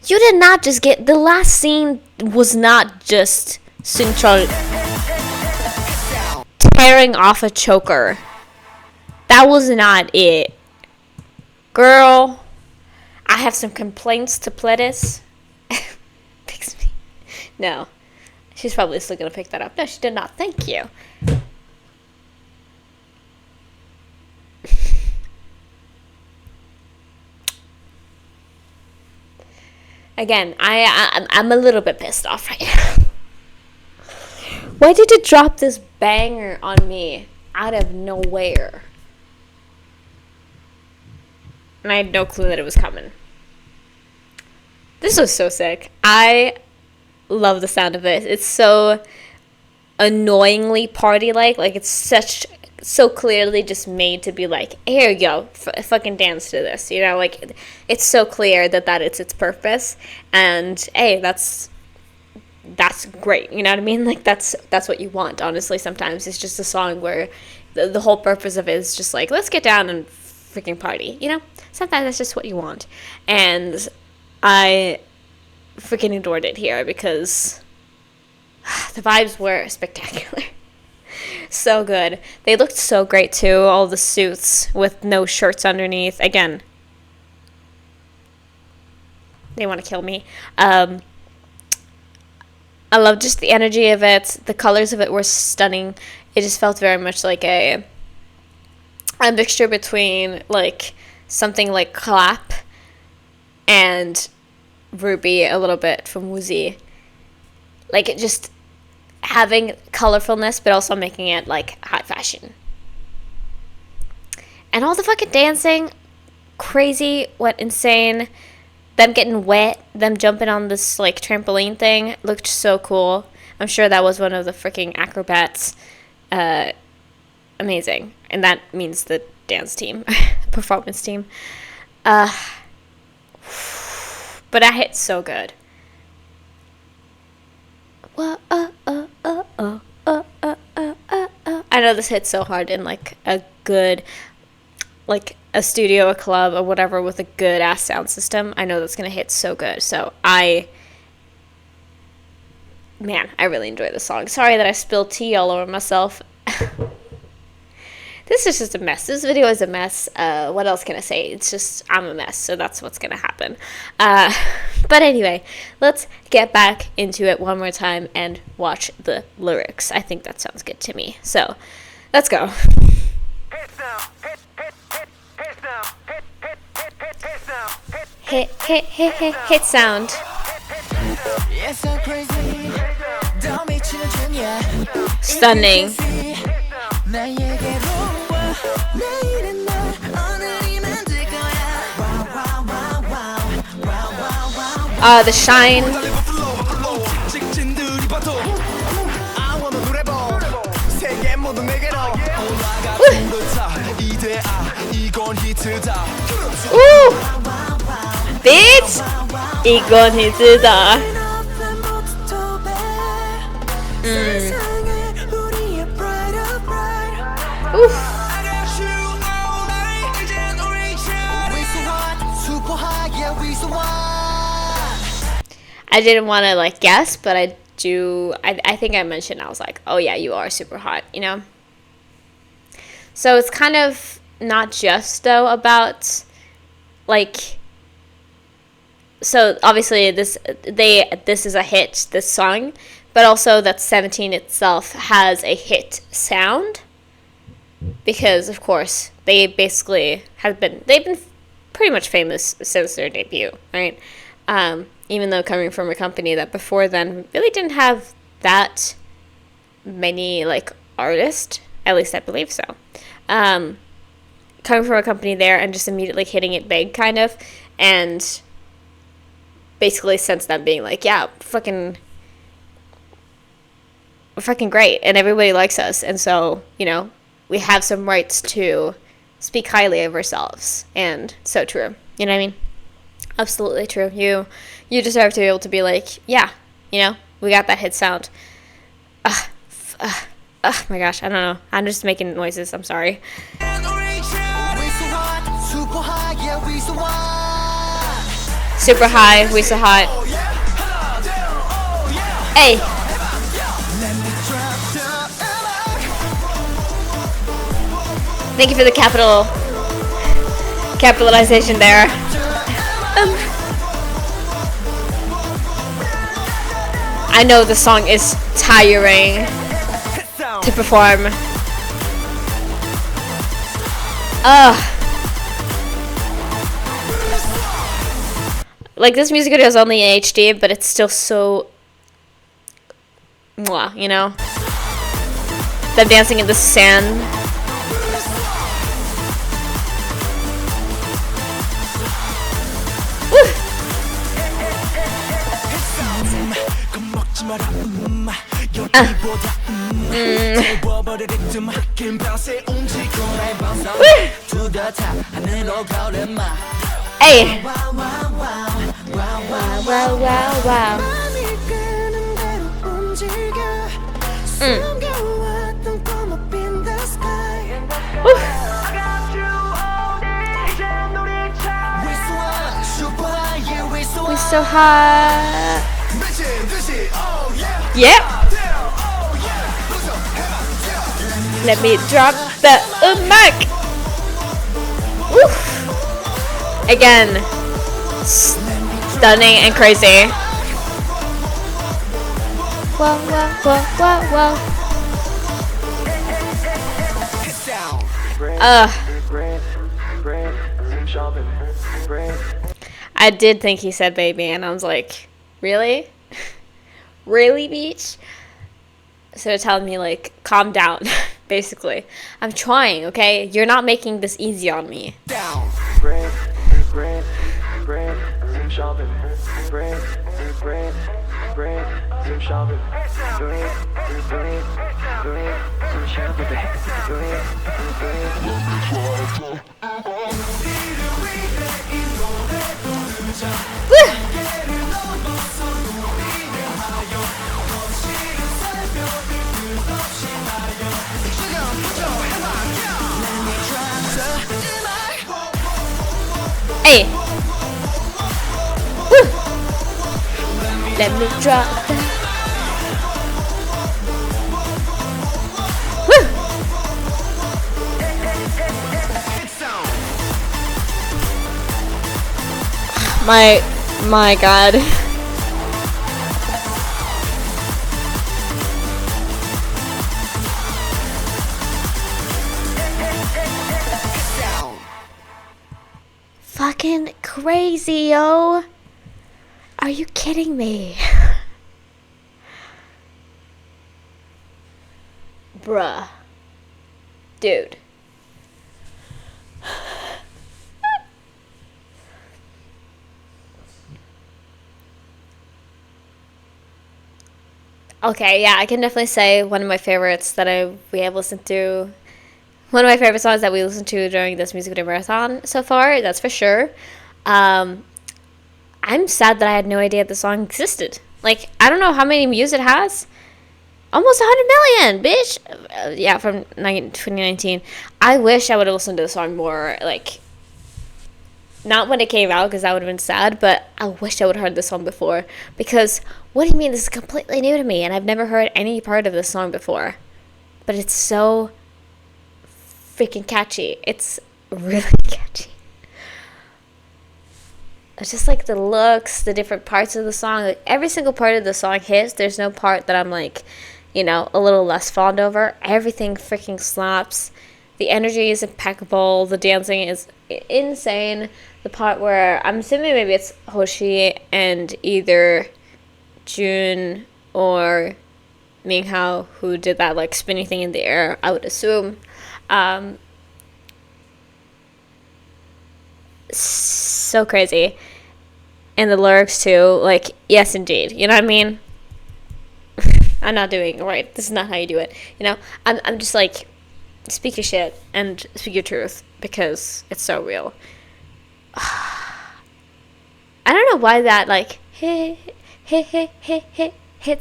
You did not just get the last scene was not just Sunchul tearing off a choker. That was not it. Girl, I have some complaints to Pledis. Fix me. No. She's probably still gonna pick that up. No, she did not. Thank you. Again, I'm a little bit pissed off right now. Why did it drop this banger on me out of nowhere? And I had no clue that it was coming. This was so sick. I love the sound of it. It's so annoyingly party-like. Like, it's so clearly just made to be like, here you go, fucking dance to this, you know, like, it's so clear that it's its purpose, and hey, that's great, you know what I mean, like, that's what you want, honestly. Sometimes it's just a song where the whole purpose of it is just like, let's get down and freaking party, you know, sometimes that's just what you want, and I freaking adored it here, because the vibes were spectacular. So good. They looked so great too. All the suits with no shirts underneath. Again, they want to kill me. I love just the energy of it. The colors of it were stunning. It just felt very much like a mixture between like something like Clap and Ruby a little bit from Woozy. Like, it just having colorfulness, but also making it, like, high fashion. And all the fucking dancing, crazy, went insane. Them getting wet, them jumping on this, like, trampoline thing, looked so cool. I'm sure that was one of the freaking acrobats. Amazing. And that means the dance team, performance team. But that hit so good. I know this hits so hard in like a good, like a studio, a club, or whatever with a good ass sound system. I know that's gonna hit so good. So I really enjoy this song. Sorry that I spilled tea all over myself. This is just a mess. This video is a mess. What else can I say? It's just, I'm a mess, so that's what's gonna happen. But anyway, let's get back into it one more time and watch the lyrics. I think that sounds good to me. So, let's go. Hit sound. Stunning. The shine. Ooh. Bitch! 이건 히트다. 세상에 우리의 pride of pride. Oof. I got you all night. 이젠 우리 참. We so hot, super hot, yeah we so hot. I didn't want to like guess, but I do. I think I mentioned, I was like, oh yeah, you are super hot, you know? So it's kind of not just though about like, so obviously this is a hit, this song, but also that 17 itself has a hit sound, because of course they've been pretty much famous since their debut, right? Even though coming from a company that before then really didn't have that many like artists, at least I believe so. Coming from a company there and just immediately hitting it big, kind of, and basically since then being like, yeah, we're fucking great, and everybody likes us, and so, you know, we have some rights to speak highly of ourselves. And so true, you know what I mean? Absolutely true. You deserve to be able to be like, yeah, you know, we got that hit sound. Oh my gosh, I don't know. I'm just making noises. I'm sorry. Super high, we so hot. Hey. Thank you for the capitalization there. I know the song is tiring to perform. Like, this music video is only in HD, but it's still so mwah, you know? Them dancing in the sand. Hey. Wow. We so hot. Yep. Let me drop the mic. Again, stunning and crazy. Wow. I did think he said baby, and I was like, really? Really, Beach? So they're telling me, like, calm down, basically. I'm trying, okay? You're not making this easy on me. Down. Hey. Woo. Let me drop that. Woo. My God. Fucking crazy, yo. Are you kidding me? Bruh. Dude. Okay, yeah, I can definitely say one of my favorites that we have listened to. One of my favorite songs that we listened to during this music video marathon so far, that's for sure. I'm sad that I had no idea the song existed. Like, I don't know how many views it has. almost 100 million, bitch. Yeah, from 2019. I wish I would have listened to the song more, like, not when it came out, because that would have been sad, but I wish I would have heard this song before, because what do you mean, this is completely new to me, and I've never heard any part of this song before, but it's so freaking catchy. It's really catchy. It's just like the looks, the different parts of the song, like every single part of the song hits. There's no part that I'm like, you know, a little less fond over. Everything freaking slaps. The energy is impeccable. The dancing is insane. The part where I'm assuming maybe it's Hoshi and either Jun or Minghao who did that like spinning thing in the air, I would assume. So crazy. And the lyrics too, like, yes indeed, you know what I mean? I'm not doing it right. This is not how you do it, you know? I'm just like, speak your shit and speak your truth, because it's so real. I don't know why that like hit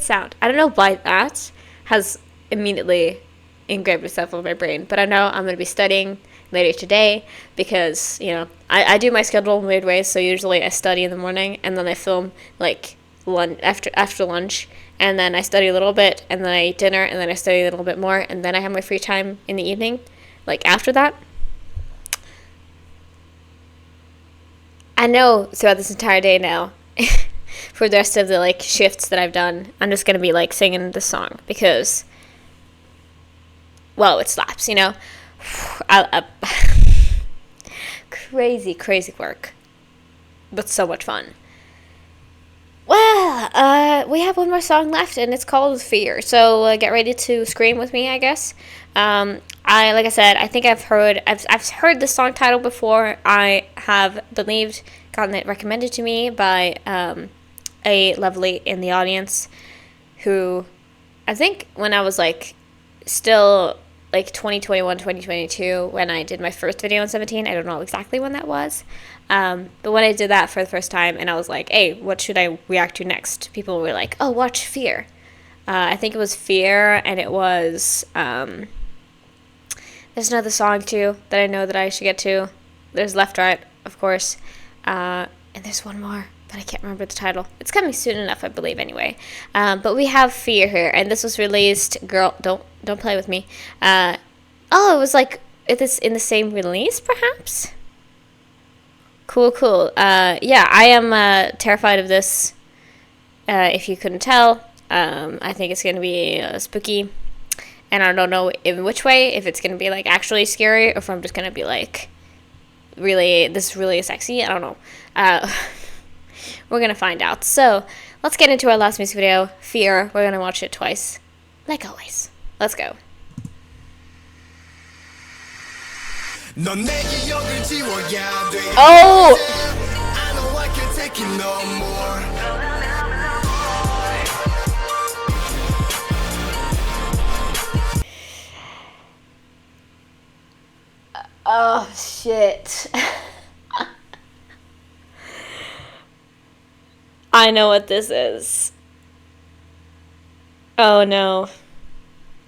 sound, I don't know why that has immediately engraved itself on my brain, but I know I'm going to be studying later today, because, you know, I do my schedule in weird ways. So usually I study in the morning, and then I film like lunch after lunch, and then I study a little bit, and then I eat dinner, and then I study a little bit more, and then I have my free time in the evening, like after that. I know throughout this entire day now, for the rest of the like shifts that I've done, I'm just gonna be like singing the song, because, well, it slaps, you know. Crazy work, but so much fun. Well, we have one more song left, and it's called Fear, so get ready to scream with me, I guess. Like I said, I think I've heard this song title before. I have gotten it recommended to me by a lovely in the audience, who I think when I was like still like 2021, 2022, when I did my first video on 17. I don't know exactly when that was. But when I did that for the first time, and I was like, hey, what should I react to next? People were like, oh, watch Fear. I think it was Fear, and it was, there's another song, too, that I know that I should get to. There's Left Right, of course. And there's one more, but I can't remember the title. It's coming soon enough, I believe, anyway. But we have Fear here, and this was released, girl, don't play with me. It was like, it's in the same release, perhaps? Cool. Yeah, I am terrified of this, if you couldn't tell. I think it's going to be spooky, and I don't know in which way, if it's going to be, like, actually scary, or if I'm just going to be, like, this is really sexy. I don't know. We're going to find out. So, let's get into our last music video, Fear. We're going to watch it twice, like always. Let's go. Oh! Oh, shit. I know what this is. Oh, no.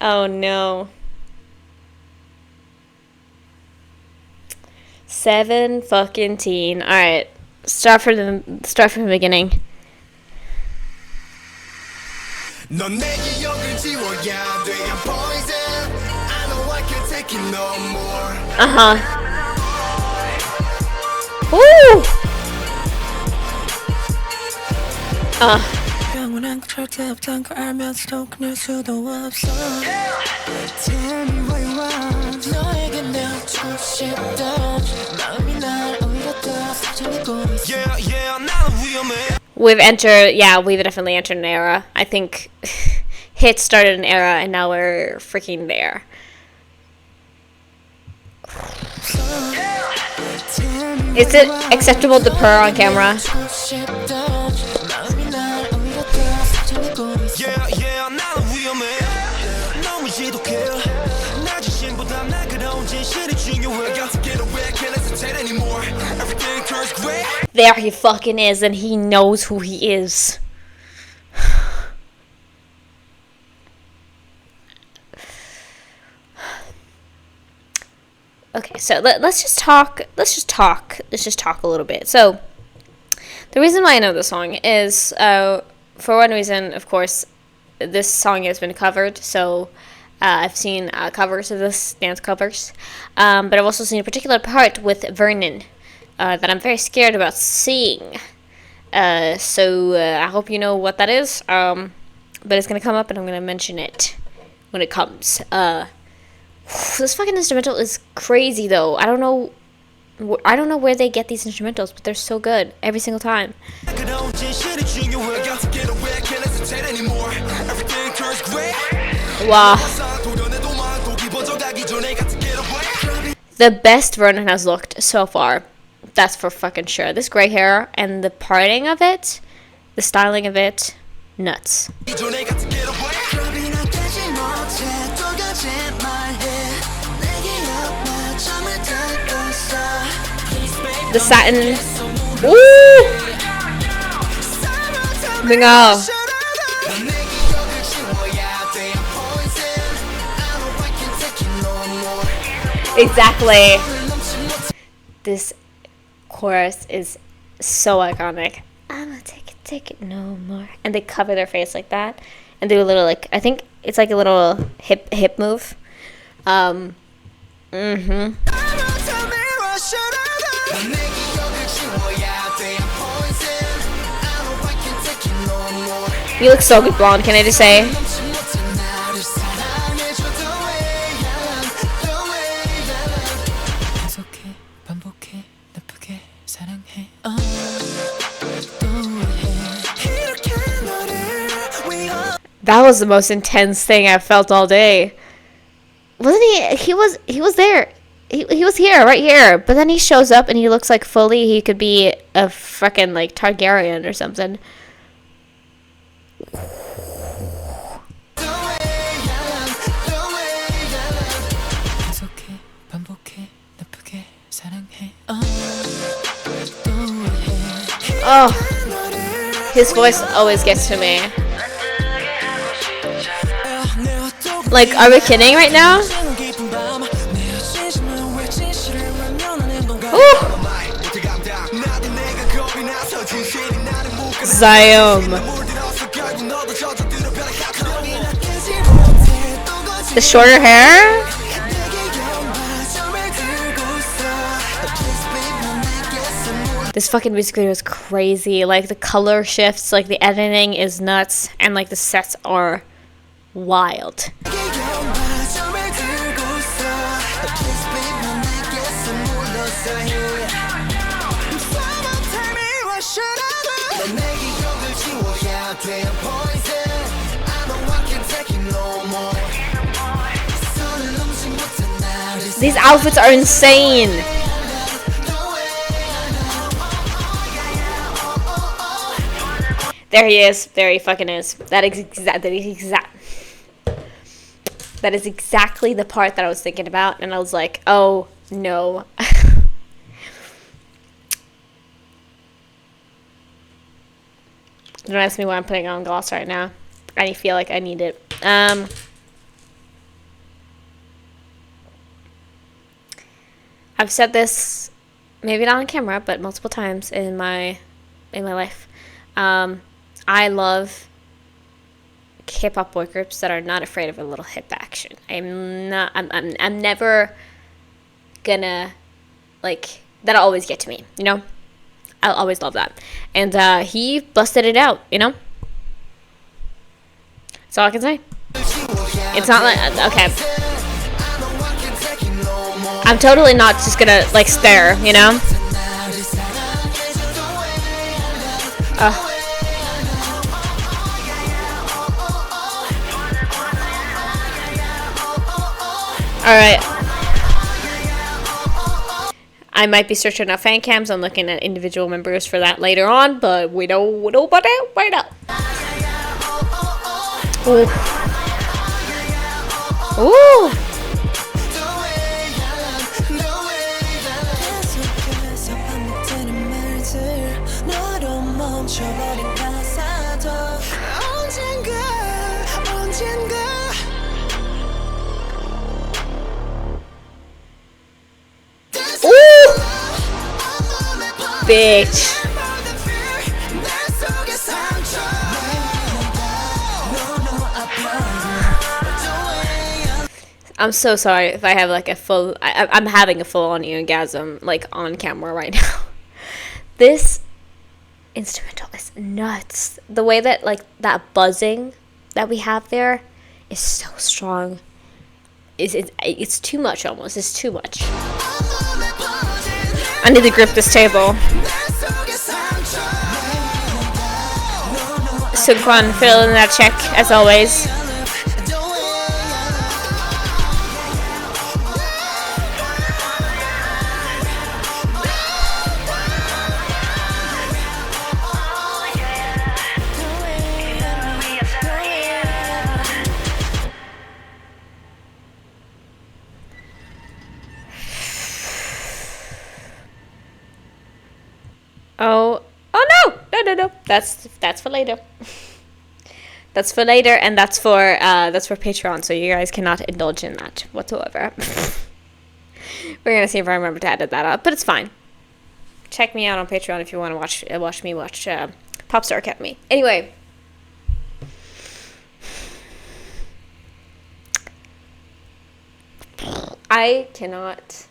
Oh, no. 17. Alright. Start from the beginning. Uh-huh. Woo! We've definitely entered an era. I think hits started an era, and now we're freaking there. Is it acceptable to purr on camera? There he fucking is, and he knows who he is. Okay, so let's just talk. Let's just talk a little bit. So the reason why I know this song is, for one reason, of course, this song has been covered. So I've seen covers of this, dance covers, but I've also seen a particular part with Vernon that I'm very scared about seeing. So I hope you know what that is. But it's gonna come up, and I'm gonna mention it when it comes. This fucking instrumental is crazy, though. I don't know where they get these instrumentals, but they're so good every single time. Wow. The best Vernon has looked so far. That's for fucking sure. This gray hair and the parting of it, the styling of it, nuts. The satin. Ooh! Bingo. Exactly. This chorus is so iconic. I'ma take it no more. And they cover their face like that. And do a little, like, I think it's like a little hip move. You look so good blonde, can I just say? That was the most intense thing I've felt all day. Wasn't he? He was there. He was here, right here. But then he shows up and he looks like fully he could be a freaking like Targaryen or something. Oh, his voice always gets to me. Like, are we kidding right now? Ooh. Zion. The shorter hair? This fucking music video is crazy. Like, the color shifts, like, the editing is nuts, and, like, the sets are wild. These outfits are insane. There he is. There he fucking is. That is exactly the part that I was thinking about, and I was like, oh no. Don't ask me why I'm putting on gloss right now. I feel like I need it. I've said this, maybe not on camera, but multiple times in my life. I love K-pop boy groups that are not afraid of a little hip action. I'm never gonna, like, that'll always get to me, you know? I'll always love that. And he busted it out, you know? That's all I can say. It's not like, okay. I'm totally not just gonna, like, stare, you know? Alright. I might be searching out fan cams and looking at individual members for that later on, but we don't know about that right now. Ooh. Ooh. bitch. I'm so sorry if I have like a full. I'm having a full-on orgasm like on camera right now. This instrumental is nuts. The way that like that buzzing that we have there is so strong. It's too much almost. It's too much. I need to grip this table. Sungkwan, fill in that check as always. Oh no! That's for later. That's for later, and that's for Patreon. So you guys cannot indulge in that whatsoever. We're gonna see if I remember to edit that up, but it's fine. Check me out on Patreon if you want to watch me watch Popstar Academy. Anyway, I cannot.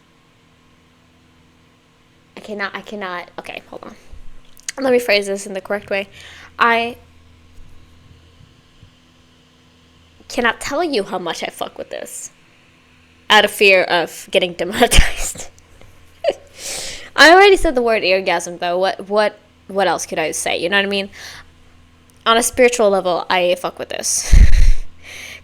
Okay, hold on. Let me phrase this in the correct way. I cannot tell you how much I fuck with this out of fear of getting demonetized. I already said the word orgasm though. What else could I say? You know what I mean? On a spiritual level, I fuck with this.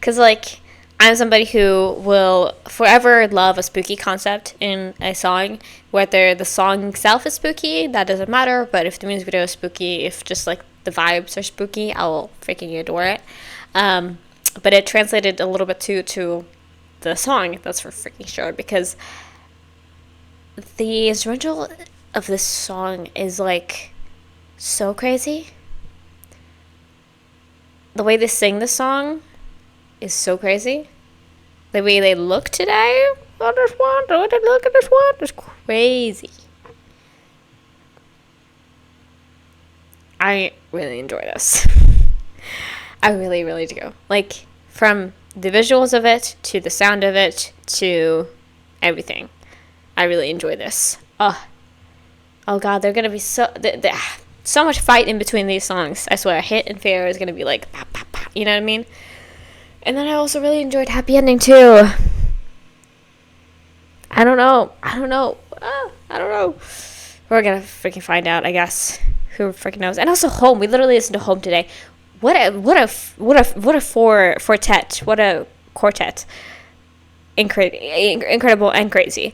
Cause like I'm somebody who will forever love a spooky concept in a song. Whether the song itself is spooky, that doesn't matter. But if the music video is spooky, if just like the vibes are spooky, I will freaking adore it. But it translated a little bit to the song, that's for freaking sure. Because the instrumental of this song is like so crazy. The way they sing this song is so crazy. The way they look today on this one, the way they look at this one is crazy. I really enjoy this. I really, really do. Like, from the visuals of it, to the sound of it, to everything. I really enjoy this. Oh god, they're gonna be so much fight in between these songs. I swear, Hit and Fair is gonna be like, pop, pop, pop, you know what I mean? And then I also really enjoyed Happy Ending too. I don't know. We're gonna freaking find out, I guess. Who freaking knows? And also Home. We literally listened to Home today. What a quartet. What a quartet. Incredible and crazy.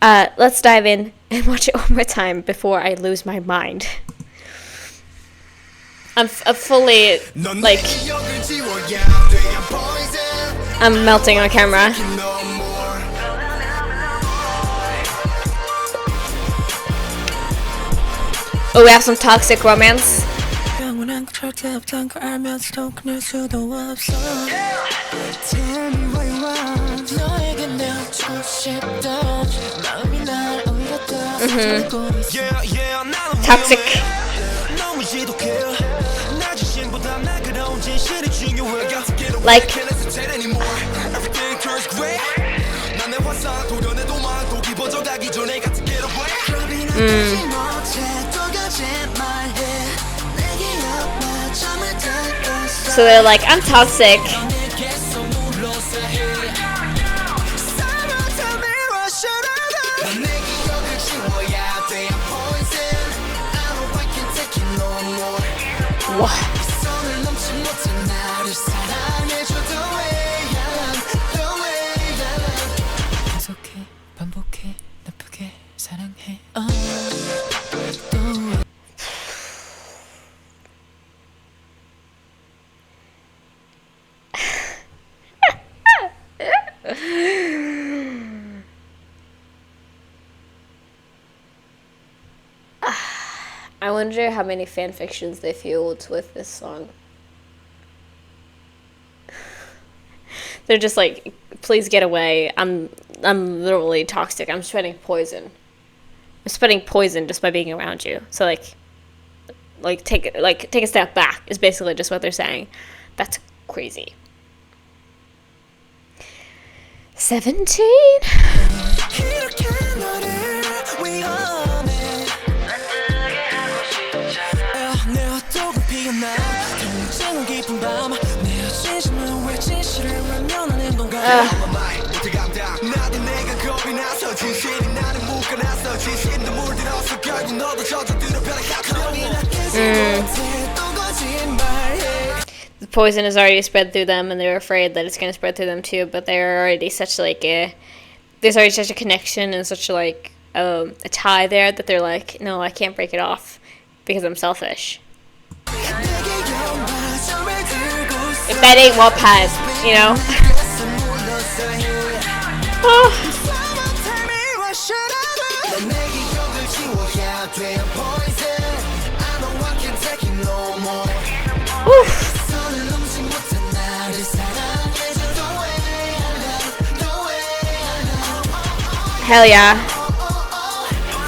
Let's dive in and watch it one more time before I lose my mind. I'm fully, like, I'm melting on camera. Oh, we have some toxic romance. Toxic. Like, so they're like, I'm toxic. What? I wonder how many fan fictions they fueled with this song. They're just like, please get away. I'm literally toxic. I'm spreading poison. I'm spreading poison just by being around you. So take a step back is basically just what they're saying. That's crazy. 17. 이렇게 너를 위험해 내 헛독은 피어나 통증은 깊은 밤 내 진심은 왜 진실을 외면하는 건가 나도 내가 겁이 나서 진실이 나를 묶어놨어 진실도 물들어서 결국 너도 저절들어 변해 또 거짓말해. The poison is already spread through them, and they're afraid that it's going to spread through them too. But they're already such there's already such a connection and such a tie there that they're like, no, I can't break it off because I'm selfish. If that ain't well pad, you know. Oh. Oof. Hell yeah.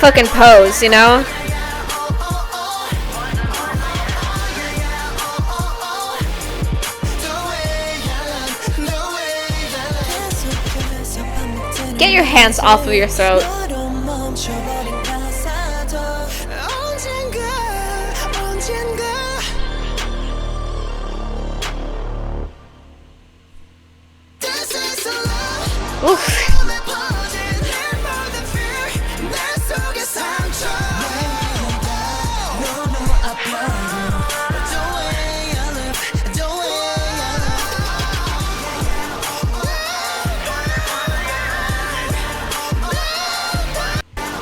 Fucking pose, you know? Get your hands off of your throat. Oof.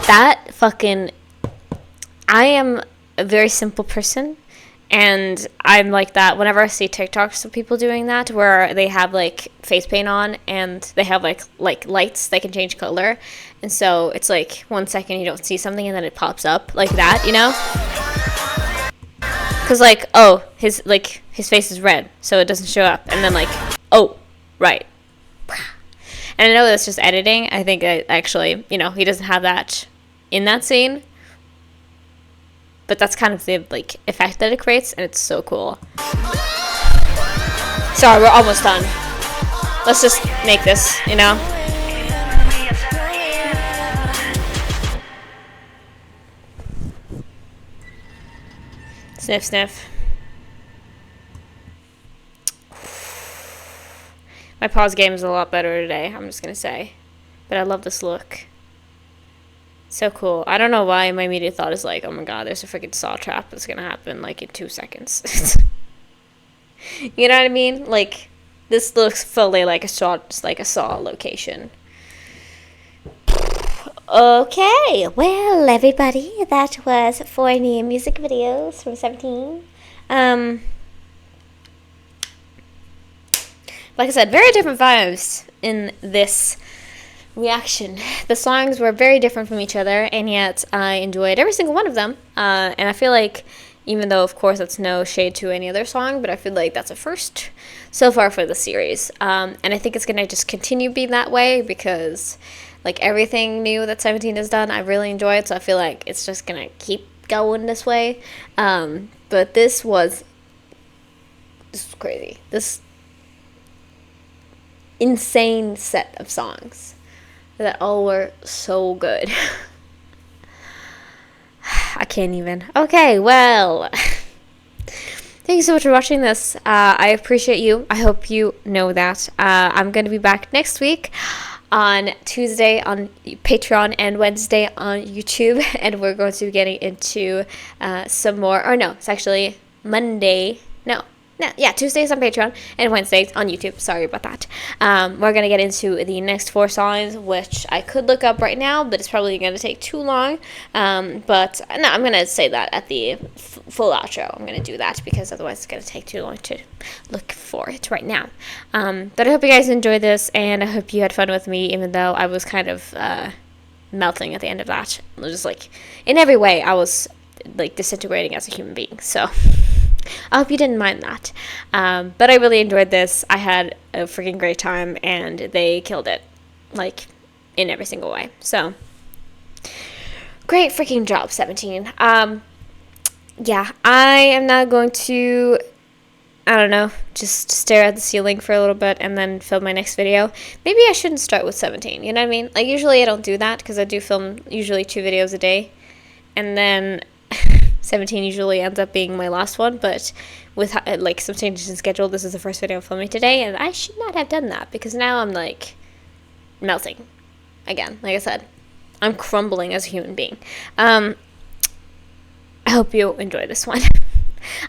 That fucking... I am a very simple person, and I'm like that whenever I see TikToks of people doing that, where they have like face paint on and they have like lights that can change color, and so it's like 1 second you don't see something and then it pops up like that, you know? Because like, oh, his face is red, so it doesn't show up, and then like, oh, right. And I know that's just editing. I think actually, you know, he doesn't have that in that scene, but that's kind of the like effect that it creates, and it's so cool. Sorry, we're almost done. Let's just make this, you know. Sniff, sniff. My pause game is a lot better today, I'm just gonna say. But I love this look. So cool. I don't know why my immediate thought is like, oh my god, there's a freaking saw trap that's gonna happen like in 2 seconds. You know what I mean? Like, this looks fully like a saw, just like a saw location. Okay, well, everybody, that was 4 new music videos from 17. Like I said, very different vibes in this reaction. The songs were very different from each other, and yet I enjoyed every single one of them. And I feel like, even though, of course, that's no shade to any other song, but I feel like that's a first so far for the series. And I think it's going to just continue being that way because, like, everything new that 17 has done, I really enjoy it, so I feel like it's just going to keep going this way. But this was crazy. This insane set of songs that all were so good. I can't even. Okay, well, thank you so much for watching this. I appreciate you. I hope you know that. I'm going to be back next week on Tuesday on Patreon and Wednesday on YouTube, and we're going to be getting into some more, or no, it's actually Monday. Tuesdays on Patreon and Wednesdays on YouTube. Sorry about that. We're going to get into the next 4 songs, which I could look up right now, but it's probably going to take too long. But no, I'm going to say that at the full outro. I'm going to do that because otherwise it's going to take too long to look for it right now. But I hope you guys enjoyed this, and I hope you had fun with me, even though I was kind of melting at the end of that. It was just like, in every way, I was like disintegrating as a human being. So I hope you didn't mind that. But I really enjoyed this. I had a freaking great time, and they killed it, like, in every single way. So, great freaking job, 17. Yeah, I am not going to, I don't know, just stare at the ceiling for a little bit and then film my next video. Maybe I shouldn't start with 17, you know what I mean? Like, usually I don't do that because I do film usually 2 videos a day. And then 17 usually ends up being my last one, but with like some changes in schedule, this is the first video I'm filming today, and I should not have done that because now I'm like melting again. Like I said, I'm crumbling as a human being. I hope you enjoy this one.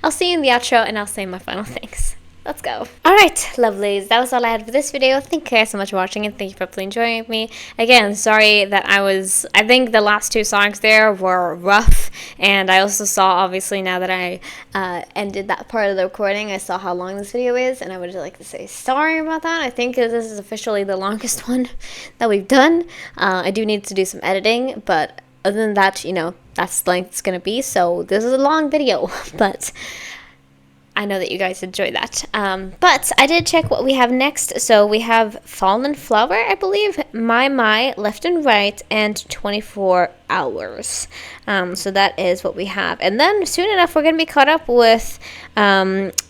I'll see you in the outro, and I'll say my final things. Let's go. Alright, lovelies, that was all I had for this video. Thank you guys so much for watching, and thank you for hopefully enjoying with me. Again, sorry that I think the last 2 songs there were rough, and I also saw, obviously, now that I ended that part of the recording, I saw how long this video is, and I would like to say sorry about that. I think this is officially the longest one that we've done. I do need to do some editing, but other than that, you know, that's the length it's going to be, so this is a long video, but I know that you guys enjoy that. But I did check what we have next. So we have Fallen Flower, I believe, My, Left and Right, and 24 Hours. So that is what we have. And then soon enough, we're going to be caught up with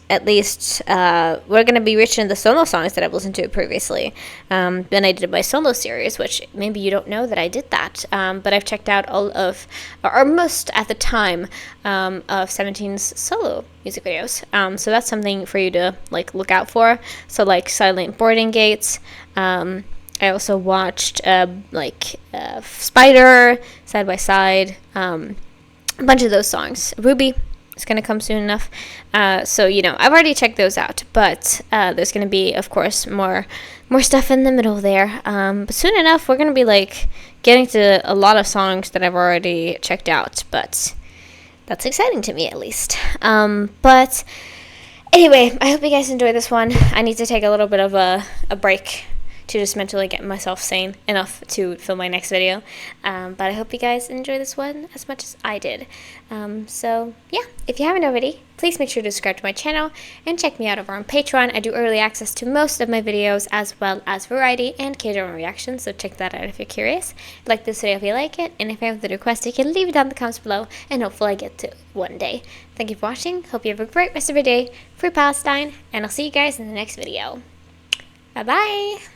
at least, we're going to be reaching the solo songs that I've listened to previously. Then I did my solo series, which maybe you don't know that I did that. But I've checked out all of, or most at the time, of 17's solo music videos. So that's something for you to like look out for. So like Silent Boarding Gates. I also watched Spider, Side by Side, a bunch of those songs. Ruby is going to come soon enough. So, you know, I've already checked those out, but there's going to be, of course, more stuff in the middle there. But soon enough, we're going to be like getting to a lot of songs that I've already checked out, but that's exciting to me at least. But anyway, I hope you guys enjoy this one. I need to take a little bit of a break to just mentally get myself sane enough to film my next video. But I hope you guys enjoy this one as much as I did. So yeah, if you haven't already, please make sure to subscribe to my channel and check me out over on Patreon. I do early access to most of my videos as well as variety and K-drama reactions, so check that out if you're curious. Like this video if you like it, and if you have the request, you can leave it down in the comments below, and hopefully I get to it one day. Thank you for watching. Hope you have a great rest of your day. Free Palestine, and I'll see you guys in the next video. Bye bye!